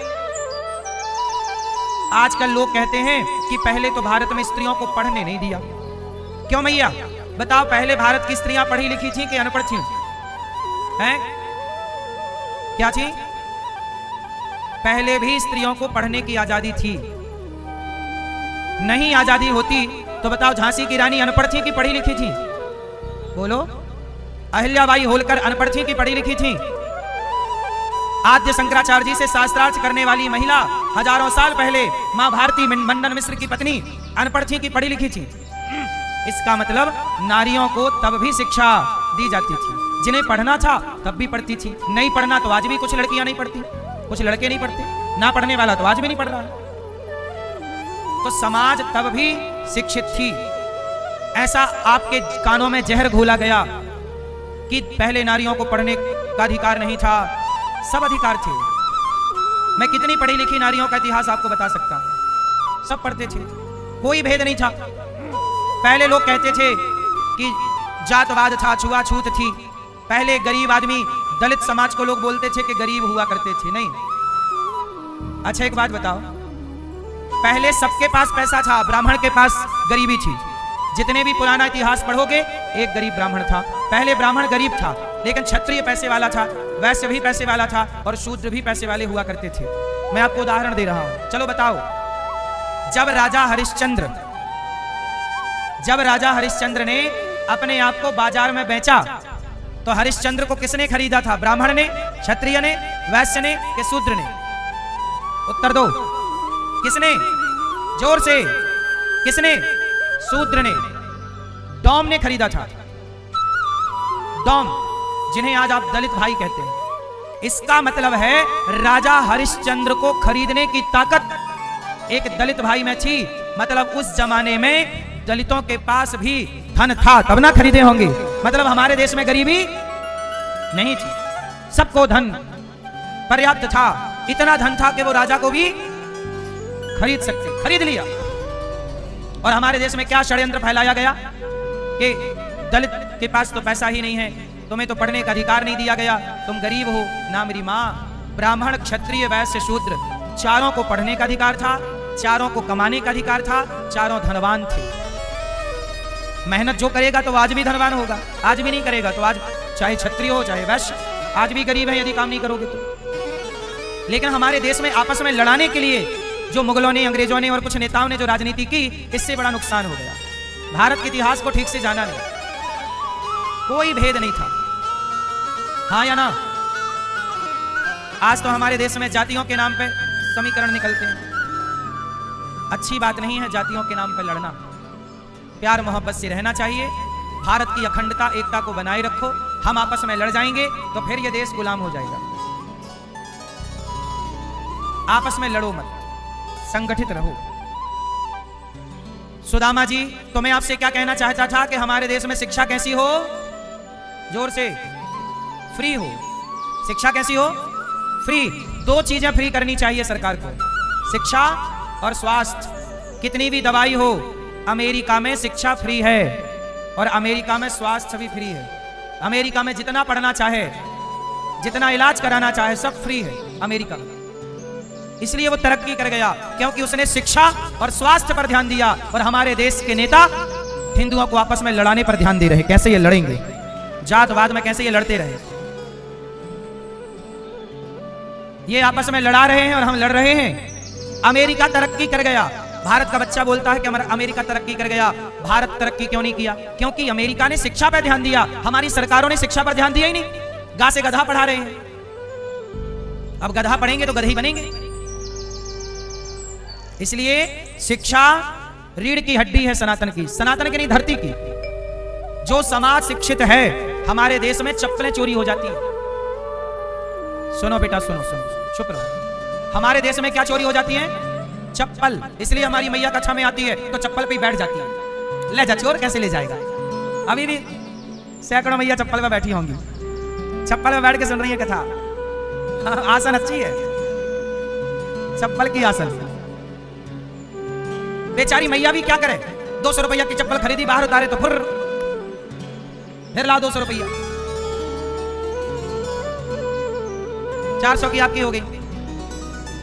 आजकल लोग कहते हैं कि पहले तो भारत में स्त्रियों को पढ़ने नहीं दिया। क्यों मैया बताओ, पहले भारत की स्त्रियां पढ़ी लिखी थी कि अनपढ़ थी? हैं? क्या थी? पहले भी स्त्रियों को पढ़ने की आजादी थी। नहीं आजादी होती तो बताओ झांसी की रानी अनपढ़ थी कि पढ़ी लिखी थी? बोलो। अहिल्याबाई होलकर अनपढ़ थी कि पढ़ी लिखी थी? आद्य शंकराचार्य जी से शास्त्रार्थ करने वाली महिला हजारों साल पहले मां भारती मंडन मिश्र की पत्नी अनपढ़ थी कि पढ़ी लिखी थी? इसका मतलब नारियों को तब भी शिक्षा दी जाती थी। जिन्हें पढ़ना था तब भी पढ़ती थी, नहीं पढ़ना तो आज भी कुछ लड़कियां नहीं पढ़ती, कुछ लड़के नहीं पढ़ते, ना पढ़ने वाला तो आज भी नहीं पढ़ रहा है। तो समाज तब भी शिक्षित थी। ऐसा आपके कानों में जहर घोला गया कि पहले नारियों को पढ़ने का अधिकार नहीं था, सब अधिकार थे। मैं कितनी पढ़ी लिखी नारियों का इतिहास आपको बता सकता हूं। सब पढ़ते थे, कोई भेद नहीं था। पहले लोग कहते थे कि जातवाद था, छुआछूत थी। पहले गरीब आदमी, दलित समाज को लोग बोलते थे कि गरीब हुआ करते थे। नहीं। अच्छा एक बात बताओ, पहले सबके पास पैसा था, ब्राह्मण के पास गरीबी थी। जितने भी पुराना इतिहास पढ़ोगे एक गरीब ब्राह्मण था। पहले ब्राह्मण गरीब था, लेकिन क्षत्रिय पैसे वाला था, वैश्य भी पैसे वाला था, और शूद्र भी पैसे वाले हुआ करते थे। मैं आपको उदाहरण दे रहा हूं। चलो बताओ, जब राजा हरिश्चंद्र जब राजा हरिश्चंद्र ने अपने आप को बाजार में बेचा तो हरिश्चंद्र को किसने खरीदा था? ब्राह्मण ने, क्षत्रिय ने, वैश्य ने कि शूद्र ने? उत्तर दो। किसने? जोर से। किसने? शूद्र ने। डॉम ने खरीदा था। डॉम, जिन्हें आज आप दलित भाई कहते हैं। इसका मतलब है राजा हरिश्चंद्र को खरीदने की ताकत एक दलित भाई में थी। मतलब उस जमाने में दलितों के पास भी धन था, तब ना खरीदे होंगे। मतलब हमारे देश में गरीबी नहीं थी, सबको धन पर्याप्त था। इतना धन था कि वो राजा को भी खरीद सकते, खरीद लिया। और हमारे देश में क्या षड्यंत्र फैलाया गया कि दलित के पास तो पैसा ही नहीं है, तुम्हें तो पढ़ने का अधिकार नहीं दिया गया, तुम गरीब हो ना। मेरी माँ, ब्राह्मण, क्षत्रिय, वैश्य, शूद्र, चारों को पढ़ने का अधिकार था, चारों को कमाने का अधिकार था, चारों धनवान थे। मेहनत जो करेगा तो आज भी धनवान होगा, आज भी नहीं करेगा तो आज चाहे क्षत्रिय हो चाहे वैश्य, आज भी गरीब है यदि काम नहीं करोगे तो। लेकिन हमारे देश में आपस में लड़ाने के लिए जो मुगलों ने, अंग्रेजों ने और कुछ नेताओं ने जो राजनीति की, इससे बड़ा नुकसान हो गया। भारत के इतिहास को ठीक से जाना नहीं, कोई भेद नहीं था। हाँ या ना? आज तो हमारे देश में जातियों के नाम पे समीकरण निकलते हैं। अच्छी बात नहीं है जातियों के नाम पे लड़ना। प्यार मोहब्बत से रहना चाहिए। भारत की अखंडता, एकता को बनाए रखो। हम आपस में लड़ जाएंगे तो फिर यह देश गुलाम हो जाएगा। आपस में लड़ो मत, संगठित रहो। सुदामा जी, तो मैं आपसे क्या कहना चाहता था कि हमारे देश में शिक्षा कैसी हो? जोर से। फ्री हो। शिक्षा कैसी हो? फ्री। दो चीजें फ्री करनी चाहिए सरकार को, शिक्षा और स्वास्थ्य। कितनी भी दवाई हो, अमेरिका में शिक्षा फ्री है और अमेरिका में स्वास्थ्य भी फ्री है। अमेरिका में जितना पढ़ना चाहे, जितना इलाज कराना चाहे, सब फ्री है अमेरिका में। इसलिए वो तरक्की कर गया क्योंकि उसने शिक्षा और स्वास्थ्य पर ध्यान दिया। और हमारे देश के नेता हिंदुओं को आपस में लड़ाने पर ध्यान दे रहे। कैसे ये लड़ेंगे? जातवाद में कैसे ये लड़ते रहे? ये आपस में लड़ा रहे हैं और हम लड़ रहे हैं। अमेरिका तरक्की कर गया। भारत का बच्चा बोलता है कि अमेरिका तरक्की कर गया, भारत तरक्की क्यों नहीं किया? क्योंकि अमेरिका ने शिक्षा पर ध्यान दिया, हमारी सरकारों ने शिक्षा पर ध्यान दिया ही नहीं। गा से गधा पढ़ा रहे हैं। अब गधा पढ़ेंगे तो गधे ही बनेंगे। इसलिए शिक्षा रीढ़ की हड्डी है सनातन की, सनातन की नहीं, धरती की। जो समाज शिक्षित है, हमारे देश में चप्पलें चोरी हो जाती हैं। सुनो बेटा, सुनो सुनो, चुप रहो। हमारे देश में क्या चोरी हो जाती है? चप्पल। इसलिए हमारी मैया कक्षा में आती है तो चप्पल पे बैठ जाती है। ले जा चोर, कैसे ले जाएगा? अभी भी सैकड़ों मैया चप्पल पे बैठी होंगी, चप्पल पे बैठ के सुन रही है कथा। आसन अच्छी है, चप्पल की आसन। बेचारी मैया भी क्या करे? 200 रुपया की चप्पल खरीदी, बाहर उतारे तो फिर लाओ 200 रुपया। 400 की आपकी हो गई।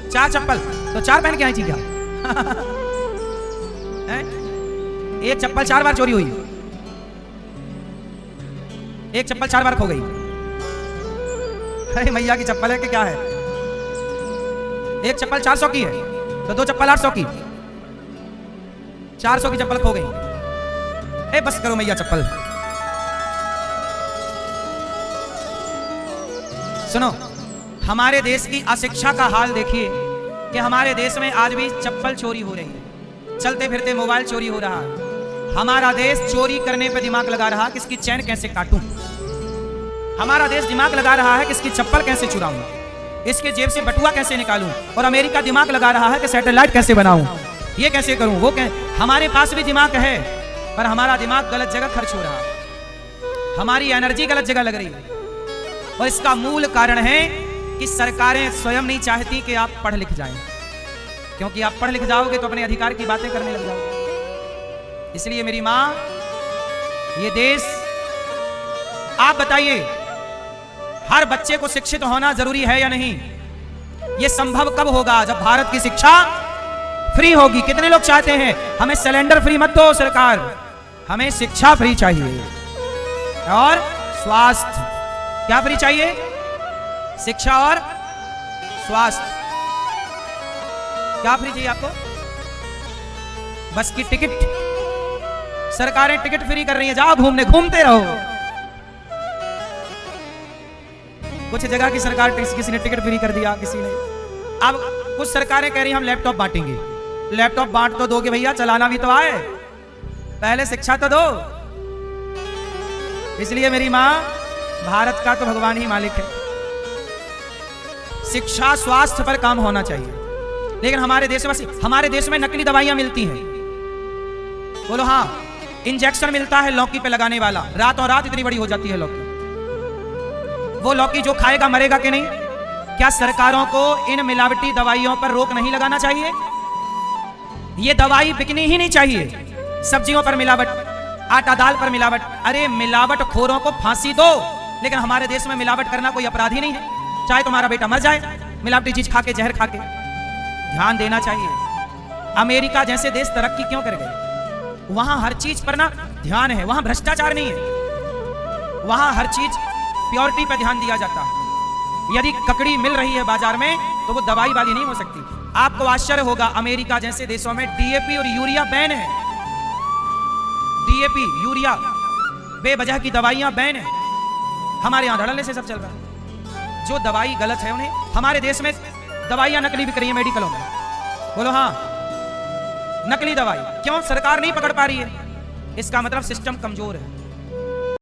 4 चप्पल तो 4 पहन के आई थी क्या? एक चप्पल 4 बार चोरी हुई, एक चप्पल 4 बार खो गई। अरे मैया की चप्पल है कि क्या है? एक चप्पल 400 की है तो 2 चप्पल 800 की, 400 की चप्पल खो गई। बस करो मैया चप्पल। सुनो, हमारे देश की अशिक्षा का हाल देखिए कि हमारे देश में आज भी चप्पल चोरी हो रही है, चलते फिरते मोबाइल चोरी हो रहा है। हमारा देश चोरी करने पे दिमाग लगा रहा कि इसकी चैन कैसे काटूं। हमारा देश दिमाग लगा रहा है कि इसकी चप्पल कैसे चुराऊं, इसके जेब से बटुआ कैसे निकालूं। और अमेरिका दिमाग लगा रहा है कि सैटेलाइट कैसे बनाऊं, ये कैसे करूं, वो हमारे पास भी दिमाग है पर हमारा दिमाग गलत जगह खर्च हो रहा है, हमारी एनर्जी गलत जगह लग रही है। और इसका मूल कारण है कि सरकारें स्वयं नहीं चाहती कि आप पढ़ लिख जाएं, क्योंकि आप पढ़ लिख जाओगे तो अपने अधिकार की बातें करने लग जाओगे। इसलिए मेरी मां, ये देश, आप बताइए, हर बच्चे को शिक्षित होना जरूरी है या नहीं? यह संभव कब होगा? जब भारत की शिक्षा फ्री होगी। कितने लोग चाहते हैं हमें सिलेंडर फ्री मत दो सरकार, हमें शिक्षा फ्री चाहिए और स्वास्थ्य। क्या फ्री चाहिए? शिक्षा और स्वास्थ्य। क्या फ्री चाहिए आपको? बस की टिकट, सरकारें टिकट फ्री कर रही हैं, जाओ घूमने, घूमते रहो। कुछ जगह की सरकार किसी ने टिकट फ्री कर दिया, किसी ने। अब कुछ सरकारें कह रही हम लैपटॉप बांटेंगे। लैपटॉप बांट तो दोगे भैया, चलाना भी तो आए, पहले शिक्षा तो दो। इसलिए मेरी मां, भारत का तो भगवान ही मालिक है। शिक्षा स्वास्थ्य पर काम होना चाहिए, लेकिन हमारे देश में नकली दवाइयां मिलती हैं। बोलो हाँ, इंजेक्शन मिलता है लौकी पे लगाने वाला, रातों रात इतनी बड़ी हो जाती है लौकी। वो लौकी जो खाएगा मरेगा कि नहीं? क्या सरकारों को इन मिलावटी दवाइयों पर रोक नहीं लगाना चाहिए? ये दवाई बिकनी ही नहीं चाहिए। सब्जियों पर मिलावट, आटा दाल पर मिलावट, अरे मिलावट खोरों को फांसी दो। लेकिन हमारे देश में मिलावट करना कोई अपराध ही नहीं है। चाहे तुम्हारा बेटा मर जाए मिलावटी चीज खा के, जहर खा के। ध्यान देना चाहिए। अमेरिका जैसे देश तरक्की क्यों कर गए? वहां हर चीज पर ना ध्यान है, वहां भ्रष्टाचार नहीं है, वहां हर चीज प्योरिटी पर ध्यान दिया जाता है। यदि ककड़ी मिल रही है बाजार में तो वो दवाई वाली नहीं हो सकती। आपको आश्चर्य होगा, अमेरिका जैसे देशों में डीएपी और यूरिया बैन है। डीएपी, यूरिया, बेवजह की दवाइयां बैन है। हमारे यहां धड़ल्ले से सब चल रहा है। जो दवाई गलत है उन्हें, हमारे देश में दवाइयां नकली बिक रही है मेडिकलों में। बोलो हाँ, नकली दवाई क्यों? सरकार नहीं पकड़ पा रही है। इसका मतलब सिस्टम कमजोर है।